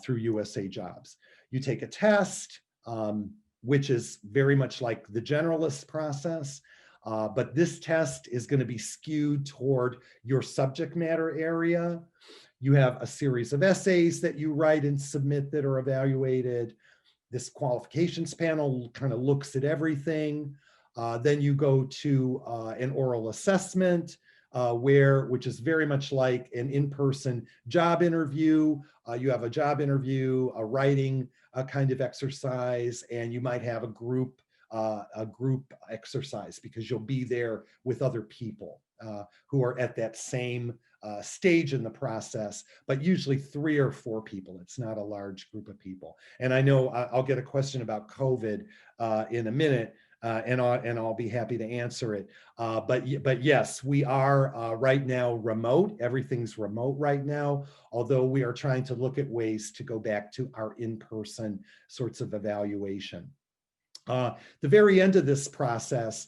through USA Jobs. You take a test, which is very much like the generalist process, but this test is going to be skewed toward your subject matter area. You have a series of essays that you write and submit that are evaluated. This qualifications panel kind of looks at everything. Then you go to an oral assessment, which is very much like an in-person job interview. You have a job interview, a writing kind of exercise, and you might have a group exercise because you'll be there with other people who are at that same stage in the process, but usually 3 or 4 people. It's not a large group of people. And I know I'll get a question about COVID in a minute, and I'll be happy to answer it. But yes, we are right now remote. Everything's remote right now, although we are trying to look at ways to go back to our in-person sorts of evaluation. The very end of this process,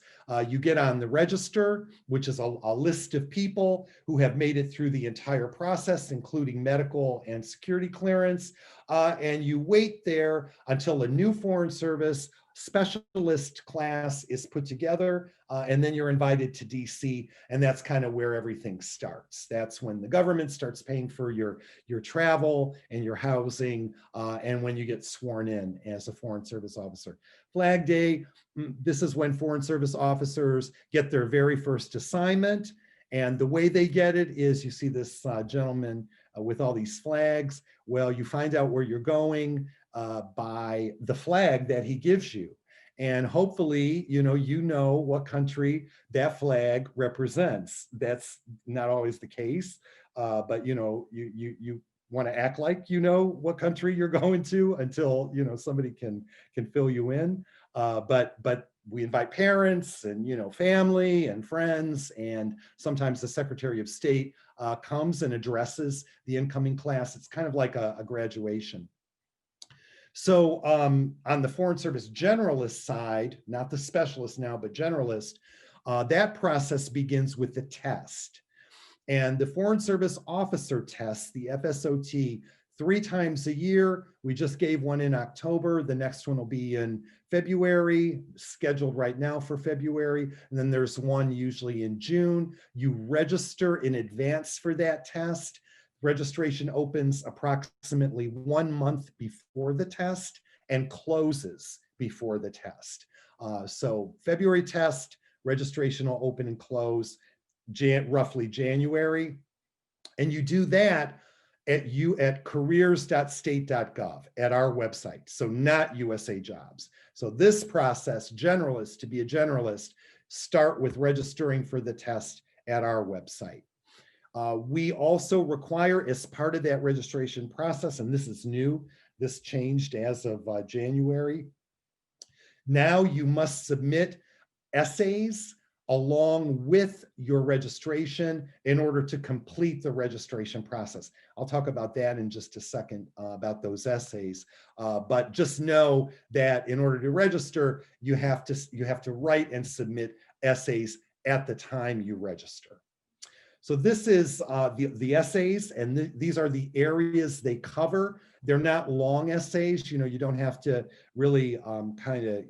you get on the register, which is a list of people who have made it through the entire process, including medical and security clearance, and you wait there until a new Foreign Service specialist class is put together, and then you're invited to DC, and that's kind of where everything starts. That's when the government starts paying for your travel and your housing, and when you get sworn in as a Foreign Service officer. Flag Day, this is when Foreign Service officers get their very first assignment, and the way they get it is, you see this gentleman with all these flags. Well, you find out where you're going by the flag that he gives you. And hopefully, you know what country that flag represents. That's not always the case, but you want to act like you know what country you're going to until somebody can fill you in. But we invite parents and, family and friends, and sometimes the Secretary of State comes and addresses the incoming class. It's kind of like a graduation. So on the Foreign Service generalist side, not the specialist now, but generalist, that process begins with the test. And the Foreign Service Officer test, the FSOT, 3 times a year. We just gave one in October. The next one will be in February, scheduled right now for February. And then there's one usually in June. You register in advance for that test. Registration opens approximately 1 month before the test and closes before the test. So February test, registration will open and close roughly January. And you do that at careers.state.gov, at our website, so not USA Jobs. So this process, generalists, to be a generalist, start with registering for the test at our website. We also require, as part of that registration process, and this is new, this changed as of January, now you must submit essays along with your registration in order to complete the registration process. I'll talk about that in just a second, about those essays. But just know that in order to register, you have to write and submit essays at the time you register. So this is the essays, and these are the areas they cover. They're not long essays. You don't have to really kind of,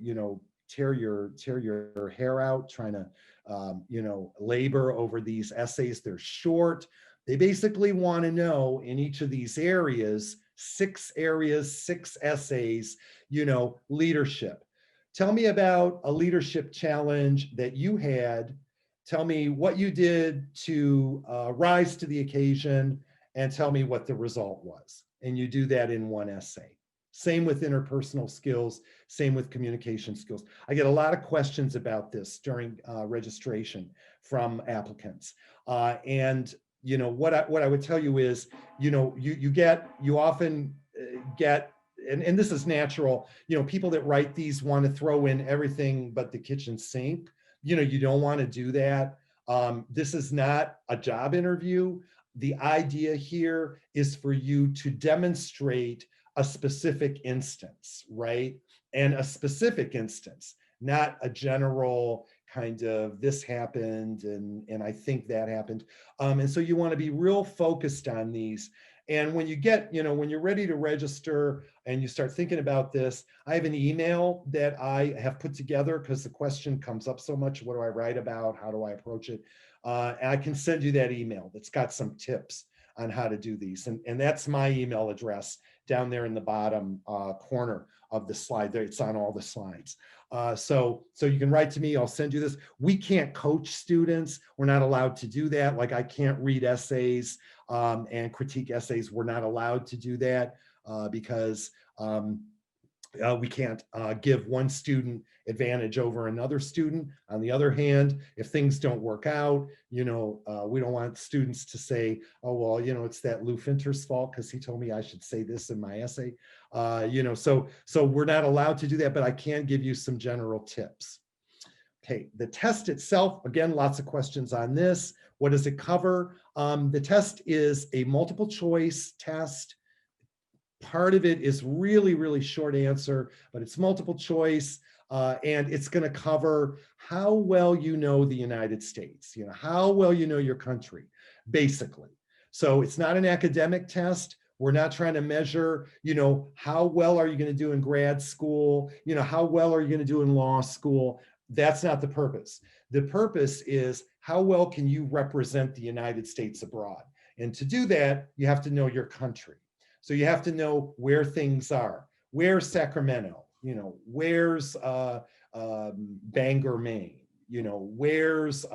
tear your hair out trying to, labor over these essays. They're short. They basically want to know in each of these areas, 6 areas, 6 essays, leadership. Tell me about a leadership challenge that you had. Tell me what you did to rise to the occasion, and tell me what the result was. And you do that in 1 essay. Same with interpersonal skills, same with communication skills. I get a lot of questions about this during registration from applicants. And what I would tell you is, you often get, and this is natural, people that write these want to throw in everything but the kitchen sink. You don't want to do that. This is not a job interview. The idea here is for you to demonstrate a specific instance, right? And a specific instance, not a general kind of this happened and I think that happened. And so you want to be real focused on these. And when you get, when you're ready to register and you start thinking about this, I have an email that I have put together because the question comes up so much. What do I write about? How do I approach it? And I can send you that email that's got some tips on how to do these. And that's my email address down there in the bottom corner of the slide there. It's on all the slides. So you can write to me, I'll send you this. We can't coach students. We're not allowed to do that. Like I can't read essays and critique essays. We're not allowed to do that because we can't give one student advantage over another student. On the other hand, if things don't work out, we don't want students to say, oh, well, it's that Lou Fintor's fault because he told me I should say this in my essay. So we're not allowed to do that, but I can give you some general tips. Okay, the test itself, again, lots of questions on this. What does it cover? The test is a multiple choice test. Part of it is really, really short answer, but it's multiple choice. And it's going to cover how well you know the United States, how well you know your country, basically. So it's not an academic test. We're not trying to measure, how well are you going to do in grad school? How well are you going to do in law school? That's not the purpose. The purpose is how well can you represent the United States abroad? And to do that, you have to know your country. So you have to know where things are. Where's Sacramento? Where's Bangor, Maine? Where's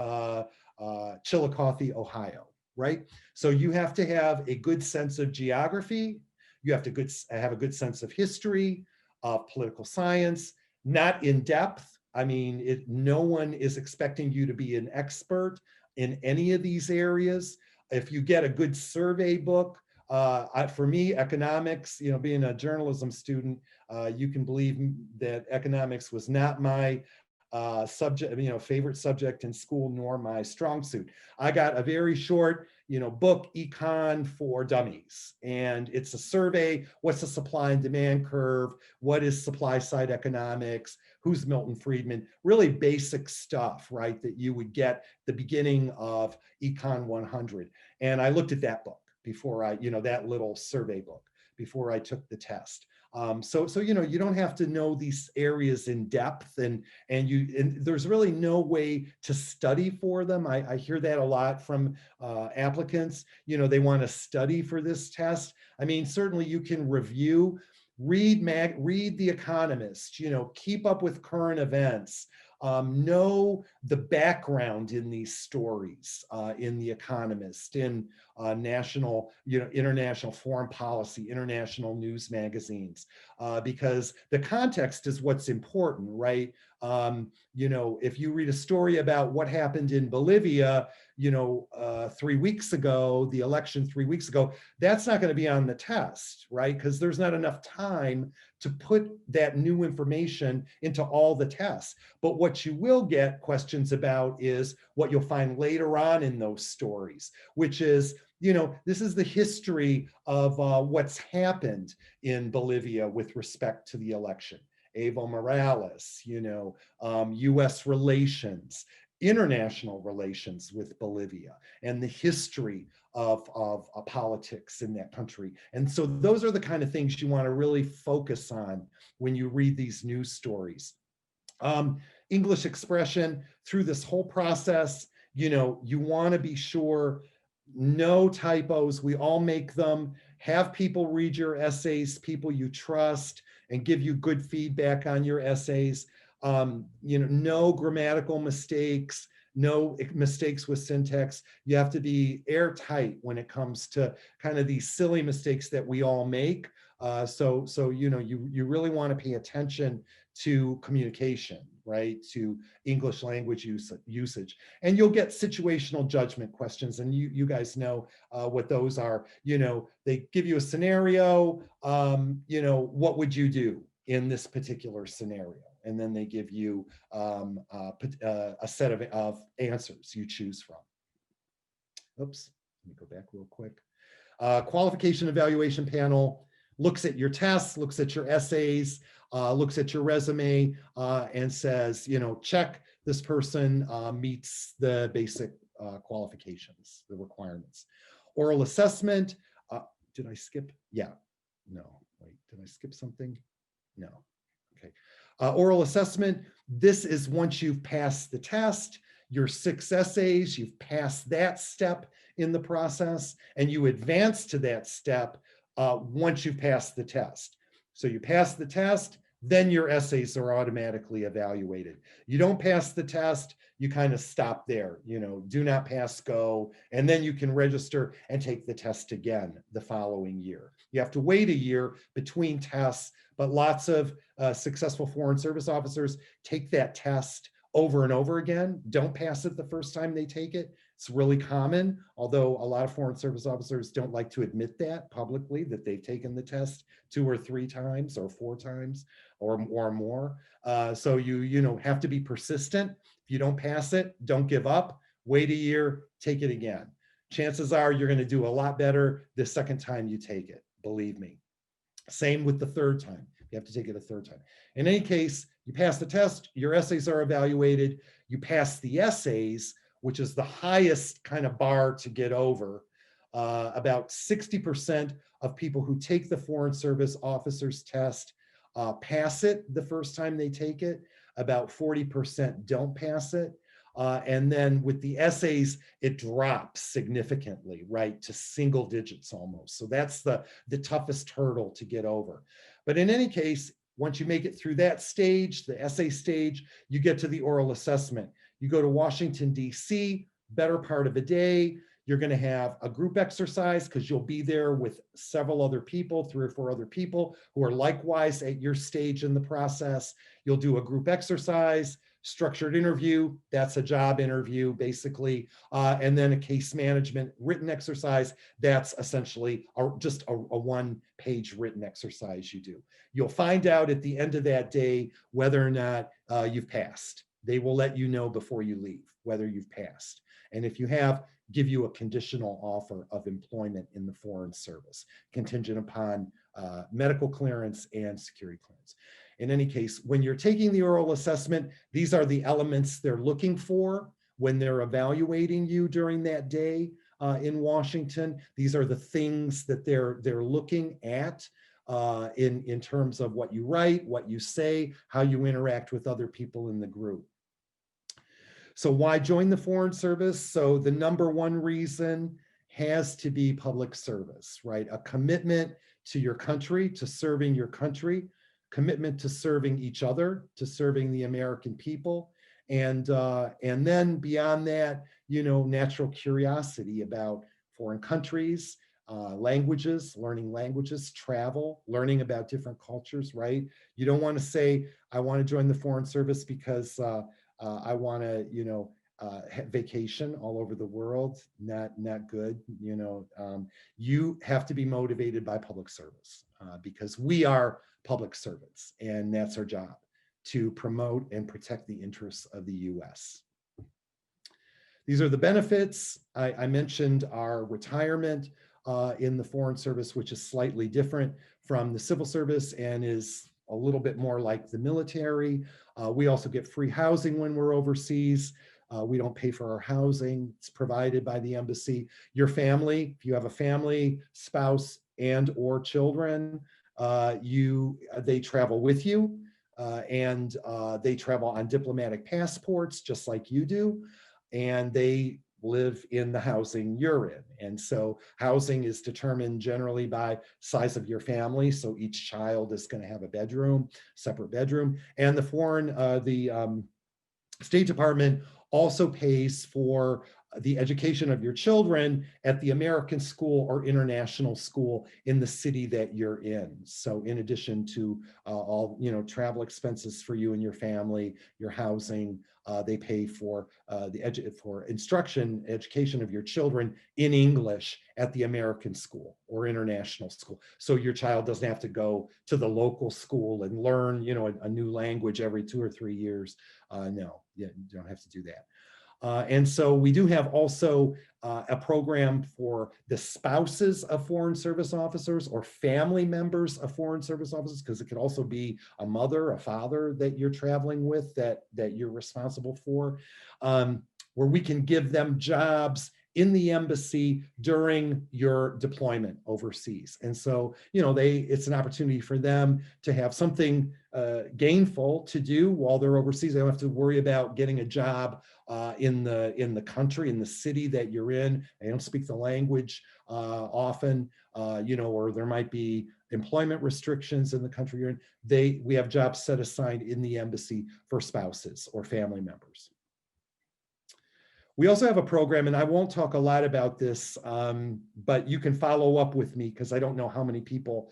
Chillicothe, Ohio, right? So you have to have a good sense of geography. You have to have a good sense of history, of political science, not in depth. I mean, no one is expecting you to be an expert in any of these areas. If you get a good survey book, for me, economics, being a journalism student, you can believe that economics was not my subject, favorite subject in school, nor my strong suit. I got a very short, book, Econ for Dummies. And it's a survey. What's the supply and demand curve? What is supply side economics? Who's Milton Friedman? Really basic stuff, right? That you would get the beginning of Econ 100. And I looked at that book before that little survey book before I took the test. So you don't have to know these areas in depth, and there's really no way to study for them. I hear that a lot from applicants. They want to study for this test. I mean, certainly you can review, read The Economist. Keep up with current events. Know the background in these stories, in The Economist, in national, international foreign policy, international news magazines, because the context is what's important, right? If you read a story about what happened in Bolivia, 3 weeks ago, the election 3 weeks ago, that's not going to be on the test, right? Because there's not enough time to put that new information into all the tests. But what you will get questions about is what you'll find later on in those stories, which is, this is the history of what's happened in Bolivia with respect to the election. Evo Morales, US relations, international relations with Bolivia, and the history of politics in that country. And so those are the kind of things you want to really focus on when you read these news stories. English expression through this whole process, you want to be sure, no typos, we all make them. Have people read your essays, people you trust, and give you good feedback on your essays. No grammatical mistakes, no mistakes with syntax. You have to be airtight when it comes to kind of these silly mistakes that we all make. So you really want to pay attention to communication, right? To English language usage. And you'll get situational judgment questions, and you guys know what those are. They give you a scenario, what would you do in this particular scenario? And then they give you a set of answers you choose from. Oops, let me go back real quick. Qualification evaluation panel looks at your tests, looks at your essays, looks at your resume, and says, check, this person meets the basic qualifications, the requirements. Oral assessment, did I skip? Yeah, no, wait, did I skip something? No, okay. Oral assessment, this is once you've passed the test, your 6 essays, you've passed that step in the process, and you advance to that step once you've passed the test. So you pass the test, then your essays are automatically evaluated. You don't pass the test, you kind of stop there, do not pass, go, and then you can register and take the test again the following year. You have to wait a year between tests, but lots of successful Foreign Service officers take that test over and over again, don't pass it the first time they take it. It's really common, although a lot of Foreign Service officers don't like to admit that publicly, that they've taken the test 2 or 3 times or 4 times or more. So you have to be persistent. If you don't pass it, don't give up, wait a year, take it again. Chances are you're going to do a lot better the second time you take it, believe me. Same with the third time. You have to take it a third time. In any case, you pass the test, your essays are evaluated, you pass the essays, which is the highest kind of bar to get over. About 60% of people who take the Foreign Service officers test pass it the first time they take it. About 40% don't pass it. And then with the essays, it drops significantly, right, to single digits almost. So that's the toughest hurdle to get over. But in any case, once you make it through that stage, the essay stage, you get to the oral assessment. You go to Washington, D.C., better part of a day. You're going to have a group exercise because you'll be there with several other people, 3 or 4 other people who are likewise at your stage in the process. You'll do a group exercise, structured interview, that's a job interview basically, and then a case management written exercise, that's essentially just a 1-page written exercise you do. You'll find out at the end of that day whether or not you've passed. They will let you know before you leave whether you've passed. And if you have, give you a conditional offer of employment in the Foreign Service, contingent upon medical clearance and security clearance. In any case, when you're taking the oral assessment, these are the elements they're looking for when they're evaluating you during that day in Washington. These are the things that they're looking at in terms of what you write, what you say, how you interact with other people in the group. So why join the Foreign Service? So the number one reason has to be public service, right? A commitment to your country, to serving your country, commitment to serving each other, to serving the American people. And then beyond that, you know, natural curiosity about foreign countries, languages, learning languages, travel, learning about different cultures, right? You don't want to say, I want to join the Foreign Service because I want to, you know, vacation all over the world. Not good. You know, you have to be motivated by public service because we are public servants, and that's our job, to promote and protect the interests of the U.S. These are the benefits. I mentioned our retirement in the Foreign Service, which is slightly different from the civil service and is a little bit more like the military. We also get free housing when we're overseas. We don't pay for our housing. It's provided by the embassy. Your family, if you have a family, spouse, and or children, they travel with you, and they travel on diplomatic passports just like you do, and they live in the housing you're in. And so housing is determined generally by size of your family. So each child is going to have a bedroom, separate bedroom. And the State Department also pays for the education of your children at the American school or international school in the city that you're in. So in addition to all, you know, travel expenses for you and your family, your housing, they pay for for education of your children in English at the American school or international school. So your child doesn't have to go to the local school and learn, you know, a new language every 2 or 3 years. No, you don't have to do that. And so we do have also a program for the spouses of Foreign Service officers or family members of Foreign Service officers, because it could also be a mother, a father that you're traveling with that you're responsible for, where we can give them jobs in the embassy during your deployment overseas. And so, you know, it's an opportunity for them to have something gainful to do while they're overseas. They don't have to worry about getting a job in the country, in the city that you're in. They don't speak the language often, you know, or there might be employment restrictions in the country you're in. We have jobs set aside in the embassy for spouses or family members. We also have a program, and I won't talk a lot about this, but you can follow up with me because I don't know how many people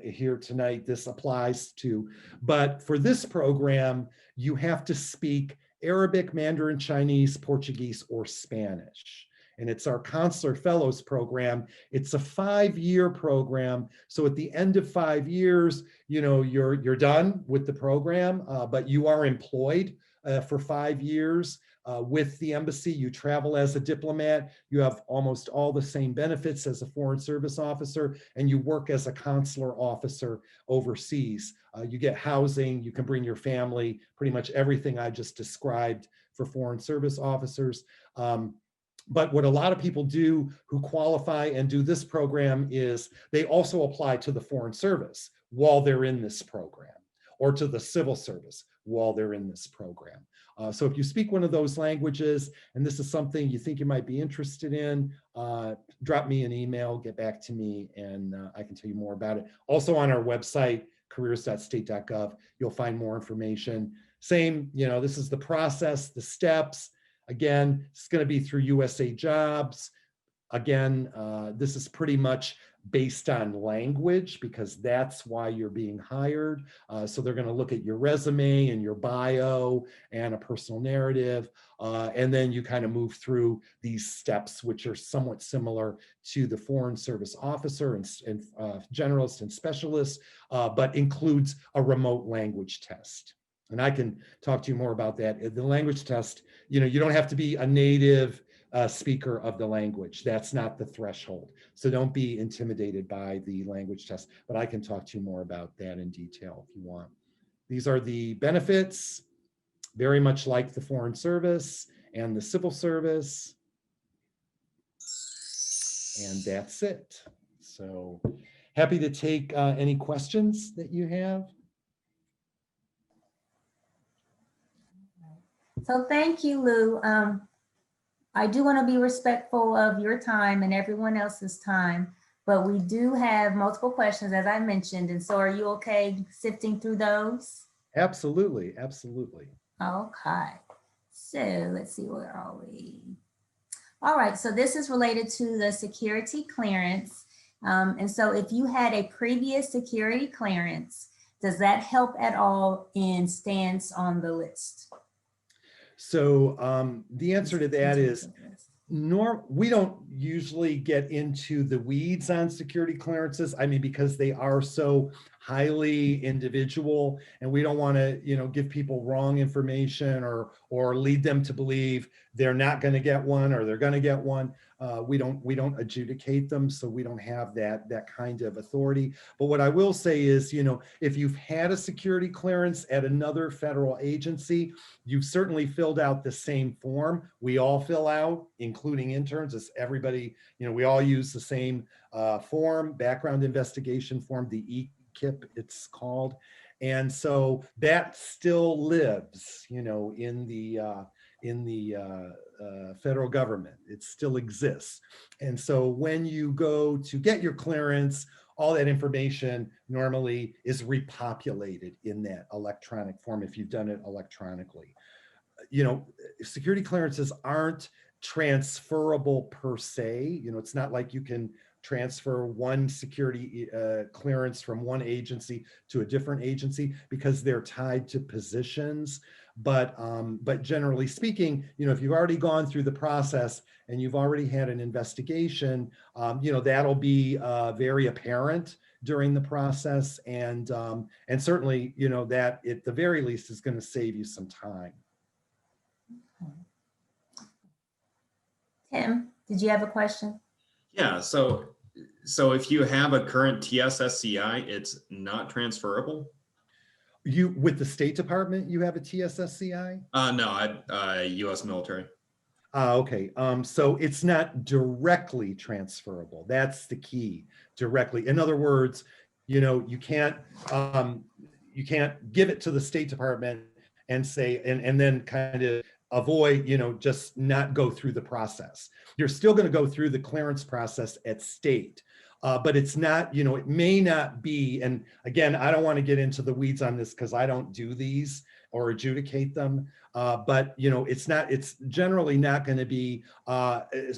here tonight this applies to. But for this program, you have to speak Arabic, Mandarin, Chinese, Portuguese, or Spanish. And it's our Consular Fellows program. It's a 5-year program. So at the end of 5 years, you know, you're done with the program, but you are employed for 5 years. With the embassy, you travel as a diplomat, you have almost all the same benefits as a Foreign Service officer, and you work as a consular officer overseas. You get housing, you can bring your family, pretty much everything I just described for Foreign Service officers. But what a lot of people do who qualify and do this program is they also apply to the Foreign Service while they're in this program, or to the civil service while they're in this program. So if you speak one of those languages, and this is something you think you might be interested in, drop me an email, get back to me, and I can tell you more about it. Also on our website, careers.state.gov, you'll find more information. Same, you know, this is the process, the steps. Again, it's going to be through USA Jobs. Again, this is pretty much based on language because that's why you're being hired. So they're going to look at your resume and your bio and a personal narrative. And then you kind of move through these steps, which are somewhat similar to the Foreign Service officer and generalist and specialist, but includes a remote language test. And I can talk to you more about that. The language test, you don't have to be a native speaker of the language. That's not the threshold. So don't be intimidated by the language test, but I can talk to you more about that in detail if you want. These are the benefits, very much like the Foreign Service and the Civil Service. And that's it. So happy to take any questions that you have. So thank you, Lou. I do want to be respectful of your time and everyone else's time, but we do have multiple questions, as I mentioned. And so are you okay sifting through those? Absolutely, absolutely. Okay. So let's see, where are we? All right, so this is related to the security clearance. And so if you had a previous security clearance, does that help at all in stance on the list? So the answer to that is we don't usually get into the weeds on security clearances. I mean, because they are so highly individual, and we don't want to, give people wrong information or lead them to believe they're not going to get one or they're going to get one. We don't adjudicate them, so we don't have that kind of authority. But what I will say is, if you've had a security clearance at another federal agency, you've certainly filled out the same form. We all fill out, including interns, as everybody, we all use the same form, background investigation form, the EKIP it's called. And so that still lives, in the federal government. It still exists. And so when you go to get your clearance, all that information normally is repopulated in that electronic form if you've done it electronically. Security clearances aren't transferable per se. It's not like you can transfer one security clearance from one agency to a different agency because they're tied to positions. But generally speaking, if you've already gone through the process and you've already had an investigation, that'll be very apparent during the process, and certainly, that at the very least is going to save you some time. Tim, did you have a question? Yeah, so if you have a current TSSCI, it's not transferable? With the State Department, you have a TSSCI? No, U.S. military. Okay, so it's not directly transferable. That's the key, directly. In other words, you can't give it to the State Department and say, and then kind of avoid, just not go through the process. You're still going to go through the clearance process at state. But it's not, it may not be, and again, I don't want to get into the weeds on this because I don't do these or adjudicate them. But it's generally not going to be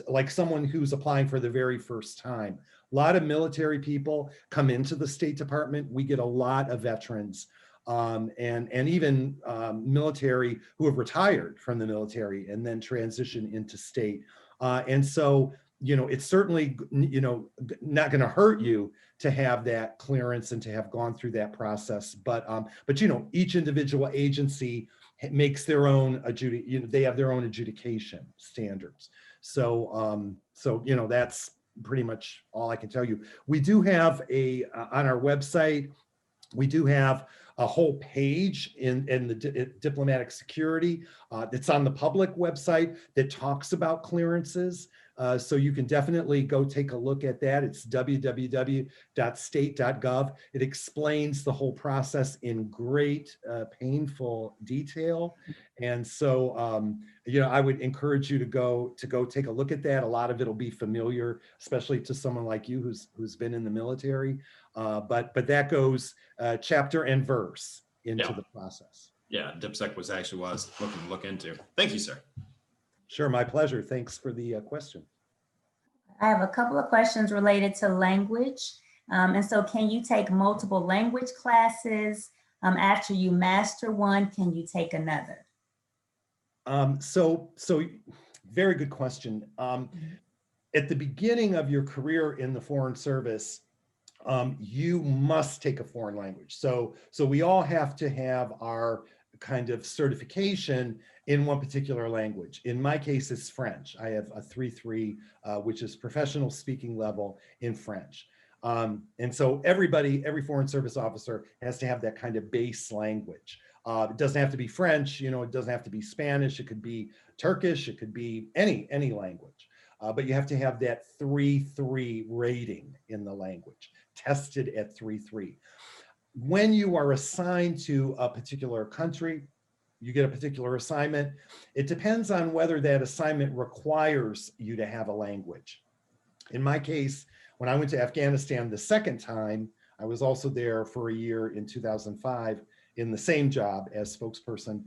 like someone who's applying for the very first time. A lot of military people come into the State Department. We get a lot of veterans and even military who have retired from the military and then transition into state. And so, it's certainly, not going to hurt you to have that clearance and to have gone through that process. But each individual agency makes their own they have their own adjudication standards. So, that's pretty much all I can tell you. We do have on our website, we do have a whole page in the diplomatic security that's on the public website that talks about clearances. So you can definitely go take a look at that. It's www.state.gov. It explains the whole process in great, painful detail. And so, I would encourage you to go take a look at that. A lot of it'll be familiar, especially to someone like you who's been in the military. But that goes chapter and verse into the process. Yeah, DipSec was actually what I was looking to look into. Thank you, sir. Sure, my pleasure. Thanks for the question. I have a couple of questions related to language. And so can you take multiple language classes? After you master one, can you take another? So very good question. At the beginning of your career in the Foreign Service, you must take a foreign language. So we all have to have our kind of certification in one particular language. In my case, it's French. I have a 3.3, which is professional speaking level in French. And so every foreign service officer has to have that kind of base language. It doesn't have to be French, you know, it doesn't have to be Spanish, it could be Turkish, it could be any language. But you have to have that 3.3 rating in the language, tested at 3.3. When you are assigned to a particular country, you get a particular assignment, it depends on whether that assignment requires you to have a language. In my case, when I went to Afghanistan the second time, I was also there for a year in 2005 in the same job as spokesperson.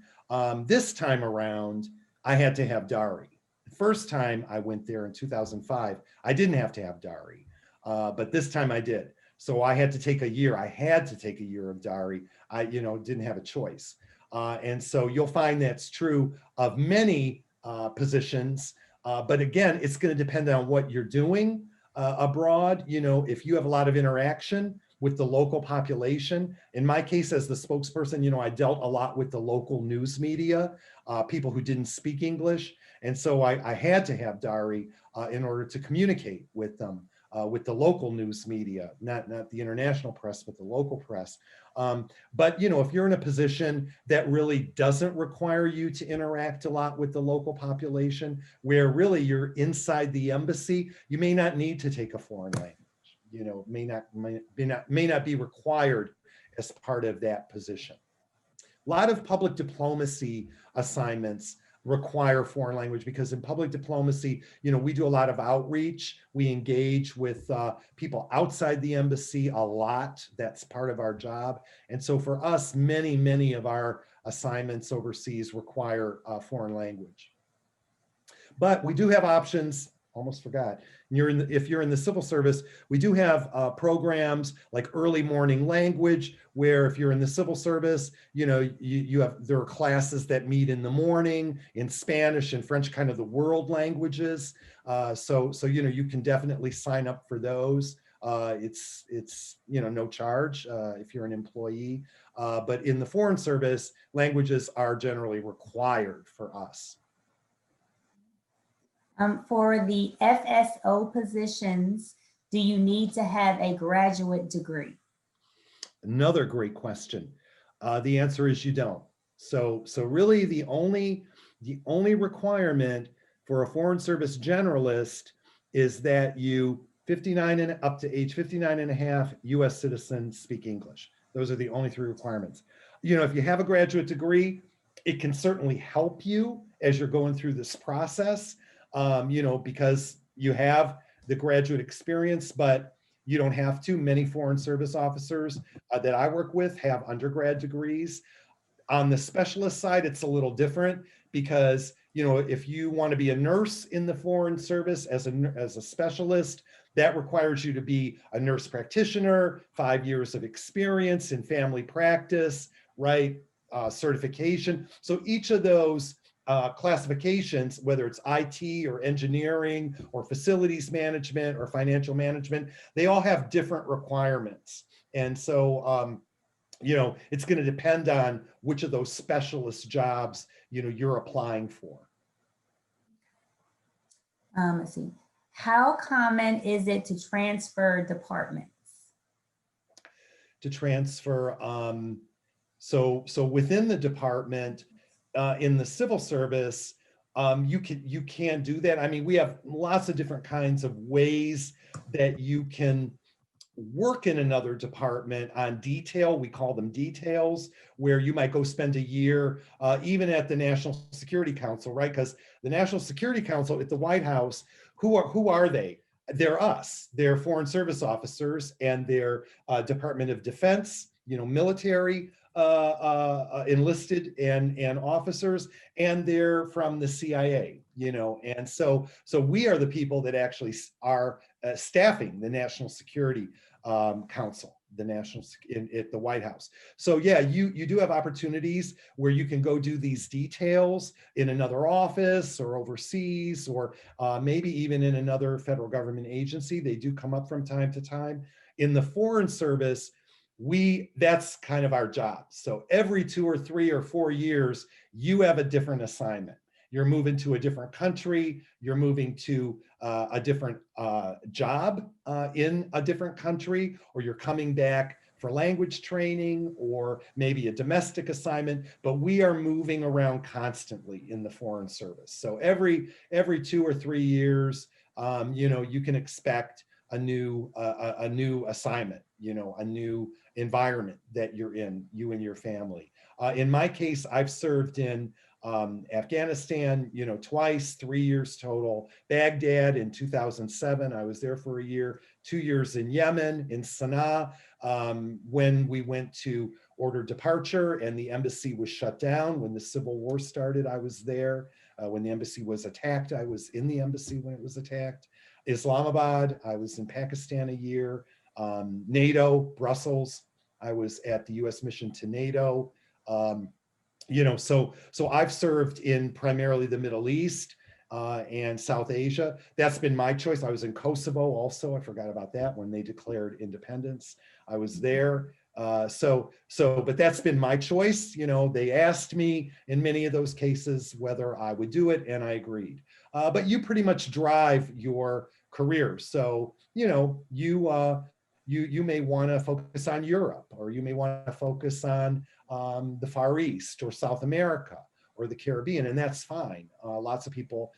This time around, I had to have DARI. The first time I went there in 2005, I didn't have to have DARI, but this time I did. So I had to take a year. I had to take a year of DARI. I, didn't have a choice. And so you'll find that's true of many positions. But again, it's going to depend on what you're doing abroad. If you have a lot of interaction with the local population, in my case as the spokesperson, I dealt a lot with the local news media, people who didn't speak English. And so I had to have DARI in order to communicate with them. With the local news media, not the international press, but the local press. But if you're in a position that really doesn't require you to interact a lot with the local population, where really you're inside the embassy, you may not need to take a foreign language. May not be required as part of that position. A lot of public diplomacy assignments require foreign language because in public diplomacy, we do a lot of outreach. We engage with people outside the embassy a lot. That's part of our job. And so for us, many of our assignments overseas require foreign language. But we do have options. Almost forgot. If you're in the civil service, we do have programs like early morning language, where if you're in the civil service, there are classes that meet in the morning in Spanish and French, kind of the world languages. So you can definitely sign up for those. It's no charge if you're an employee. But in the foreign service, languages are generally required for us. For the FSO positions, do you need to have a graduate degree? Another great question. The answer is you don't. So really the only requirement for a foreign service generalist is that you 59 and up to age 59 and a half, US citizens, speak English. Those are the only three requirements. If you have a graduate degree, it can certainly help you as you're going through this process. Because you have the graduate experience, but you don't have to. Many foreign service officers that I work with have undergrad degrees. On the specialist side, it's a little different because, if you want to be a nurse in the foreign service as a specialist, that requires you to be a nurse practitioner, 5 years of experience in family practice, right? Certification. So each of those classifications, whether it's IT or engineering or facilities management or financial management, they all have different requirements. And so, it's going to depend on which of those specialist jobs, you're applying for. Let's see. How common is it to transfer departments? To transfer, so within the department, in the civil service, you can do that. I mean, we have lots of different kinds of ways that you can work in another department on detail. We call them details, where you might go spend a year, even at the National Security Council, right? Because the National Security Council at the White House, who are they? They're us. They're foreign service officers, and they're Department of Defense, military, enlisted and officers, and they're from the CIA, and so we are the people that actually are staffing the National Security Council, at the White House. So yeah, you do have opportunities where you can go do these details in another office or overseas, or maybe even in another federal government agency. They do come up from time to time. In the foreign service, that's kind of our job. So every 2 or 3 or 4 years, you have a different assignment. You're moving to a different country, you're moving to a different job in a different country, or you're coming back for language training, or maybe a domestic assignment, but we are moving around constantly in the Foreign Service. So every 2 or 3 years, you can expect a new assignment, a new environment that you're in, you and your family. In my case, I've served in Afghanistan, twice, 3 years total. Baghdad in 2007, I was there for a year. 2 years in Yemen, in Sana'a, when we went to order departure and the embassy was shut down. When the Civil War started, I was there. When the embassy was attacked, I was in the embassy when it was attacked. Islamabad, I was in Pakistan a year. NATO, Brussels, I was at the US mission to NATO. So I've served in primarily the Middle East and South Asia. That's been my choice. I was in Kosovo also. I forgot about that when they declared independence. I was there. But that's been my choice. They asked me in many of those cases whether I would do it, and I agreed. But you pretty much drive your career. So, you may want to focus on Europe, or you may want to focus on the Far East or South America or the Caribbean, and that's fine. Lots of people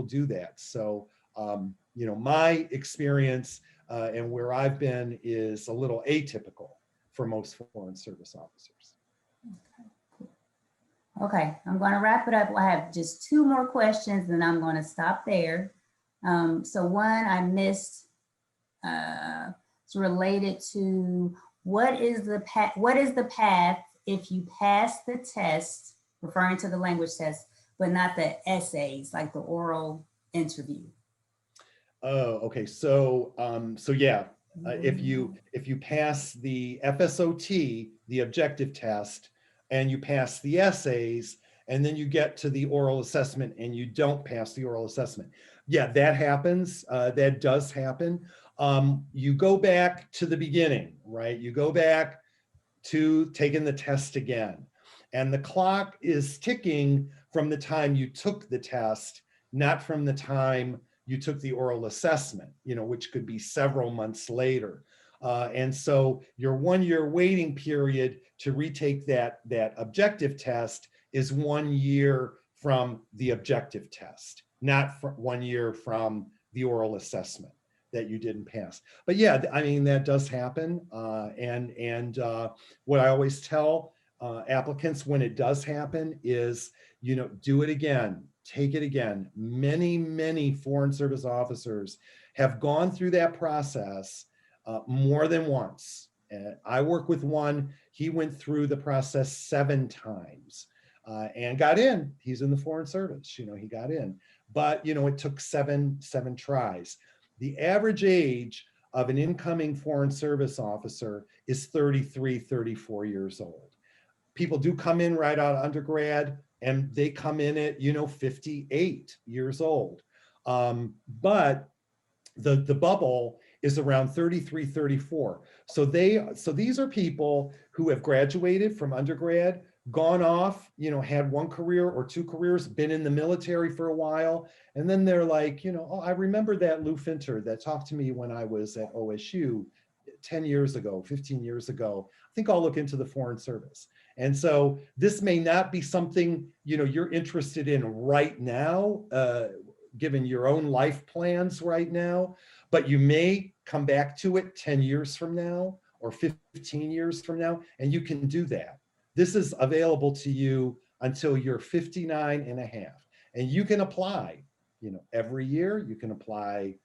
do that. So, my experience and where I've been is a little atypical for most Foreign Service officers. Okay, I'm going to wrap it up. I have just 2 more questions, and I'm going to stop there. So one I missed. It's related to what is the path if you pass the test, referring to the language test, but not the essays, like the oral interview. Oh, okay. So yeah, if you pass the FSOT, the objective test, and you pass the essays, and then you get to the oral assessment and you don't pass the oral assessment. Yeah, that happens. That does happen. You go back to the beginning, right? You go back to taking the test again. And the clock is ticking from the time you took the test, not from the time you took the oral assessment, which could be several months later. And so your 1-year waiting period to retake that objective test is 1 year from the objective test, not 1 year from the oral assessment that you didn't pass. But yeah, I mean, that does happen. And what I always tell applicants when it does happen is, do it again, take it again. Many Foreign Service officers have gone through that process more than once. I work with one, he went through the process 7 times and got in. He's in the Foreign Service, he got in. But, it took seven tries. The average age of an incoming Foreign Service officer is 33, 34 years old. People do come in right out of undergrad, and they come in at, 58 years old. But the bubble is around 33, 34. So these are people who have graduated from undergrad, gone off, had 1 career or 2 careers, been in the military for a while. And then they're like, oh, I remember that Lou Fintor that talked to me when I was at OSU 10 years ago, 15 years ago. I think I'll look into the Foreign Service. And so this may not be something, you're interested in right now, given your own life plans right now, but you may come back to it 10 years from now or 15 years from now, and you can do that. This is available to you until you're 59 and a half. And you can apply, every year. You can apply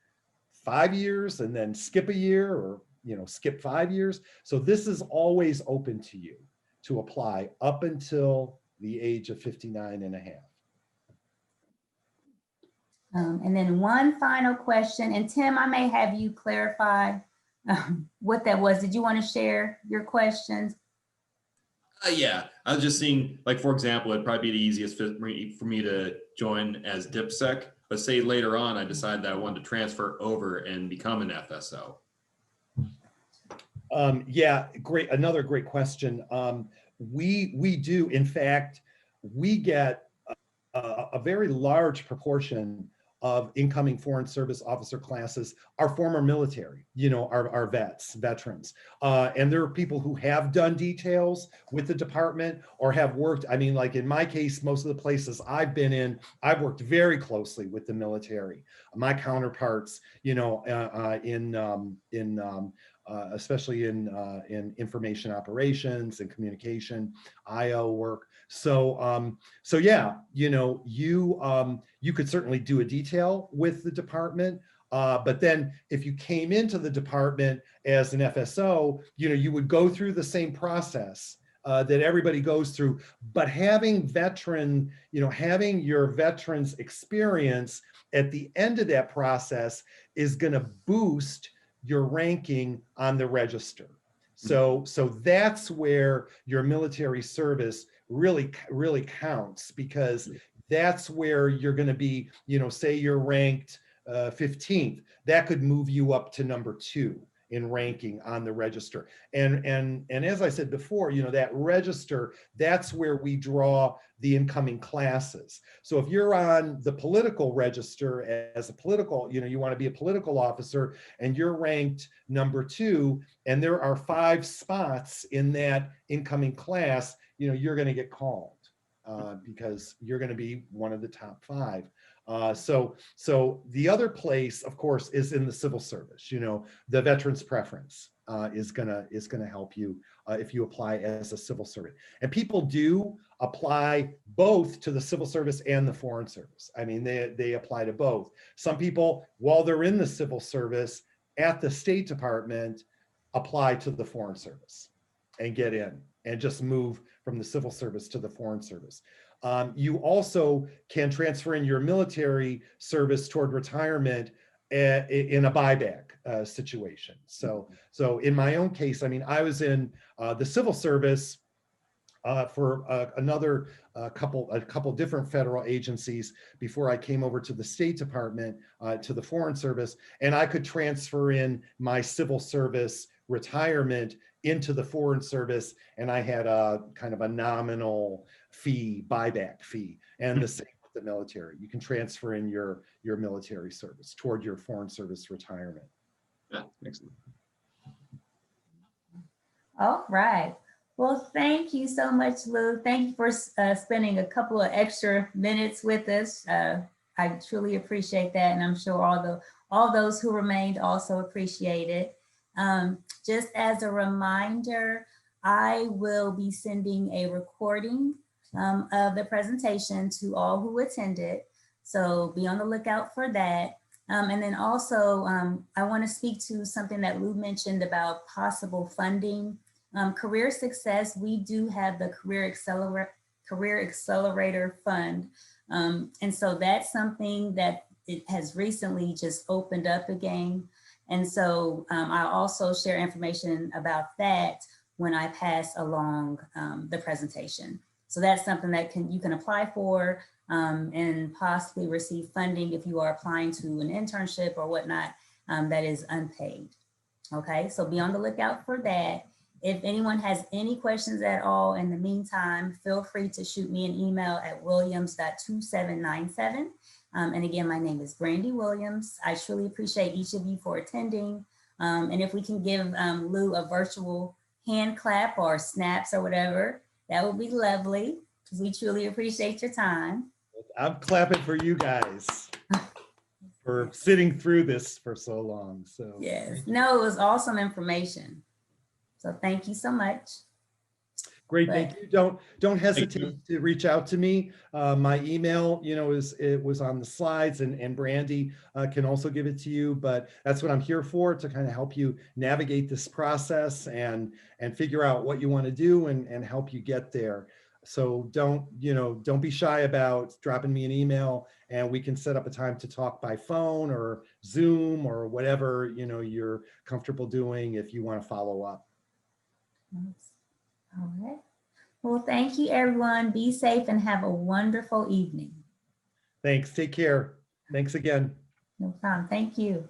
5 years and then skip a year, or, skip 5 years. So this is always open to you to apply up until the age of 59 and a half. And then one final question, and Tim, I may have you clarify what that was. Did you want to share your questions? Yeah, I was just seeing, like, for example, it'd probably be the easiest for me to join as DipSec, but say later on, I decided that I wanted to transfer over and become an FSO. Yeah, great. Another great question. We do, in fact, we get a very large proportion of incoming Foreign Service officer classes are former military, our veterans. And there are people who have done details with the department or have worked. I mean, like in my case, most of the places I've been in, I've worked very closely with the military. My counterparts, especially in information operations and communication, IO work. So yeah, you could certainly do a detail with the department. But then if you came into the department as an FSO, you would go through the same process that everybody goes through, but having your veterans experience at the end of that process is going to boost your ranking on the register. So that's where your military service really counts, because that's where you're going to be, say you're ranked 15th, that could move you up to number 2 in ranking on the register. And as I said before, that register, that's where we draw the incoming classes. So if you're on the political register as a political, you want to be a political officer and you're ranked number 2, and there are 5 spots in that incoming class, you're going to get called because you're going to be one of the top 5. So the other place, of course, is in the civil service. The veterans preference is gonna help you if you apply as a civil servant. And people do apply both to the civil service and the foreign service. I mean, they apply to both. Some people, while they're in the civil service at the State Department, apply to the foreign service and get in and just move from the civil service to the foreign service. You also can transfer in your military service toward retirement in a buyback situation. So in my own case, I mean, I was in the civil service for a couple different federal agencies before I came over to the State Department, to the Foreign Service, and I could transfer in my civil service retirement into the Foreign Service, and I had a kind of a nominal fee, buyback fee, and the same with the military. You can transfer in your military service toward your Foreign Service retirement. Yeah, excellent. All right. Well, thank you so much, Lou. Thank you for spending a couple of extra minutes with us. I truly appreciate that, and I'm sure all those who remained also appreciate it. Just as a reminder, I will be sending a recording of the presentation to all who attended. So be on the lookout for that. And then also, I want to speak to something that Lou mentioned about possible funding. Career Success, we do have the Career Accelerator Fund. And so that's something that it has recently just opened up again. And so I'll also share information about that when I pass along the presentation. So that's something that you can apply for and possibly receive funding if you are applying to an internship or whatnot that is unpaid. Okay, so be on the lookout for that. If anyone has any questions at all in the meantime, feel free to shoot me an email at williams.2797. And again, my name is Brandy Williams. I truly appreciate each of you for attending. And if we can give Lou a virtual hand clap or snaps or whatever, that would be lovely, because we truly appreciate your time. I'm clapping for you guys for sitting through this for so long. So yes, no, it was awesome information. So thank you so much. Great, thank you. Don't hesitate to reach out to me. My email, it was on the slides, and Brandy can also give it to you. But that's what I'm here for, to kind of help you navigate this process and figure out what you want to do and help you get there. So don't be shy about dropping me an email, and we can set up a time to talk by phone or Zoom or whatever you're comfortable doing if you want to follow up. All right. Well, thank you, everyone. Be safe and have a wonderful evening. Thanks. Take care. Thanks again. No problem. Thank you.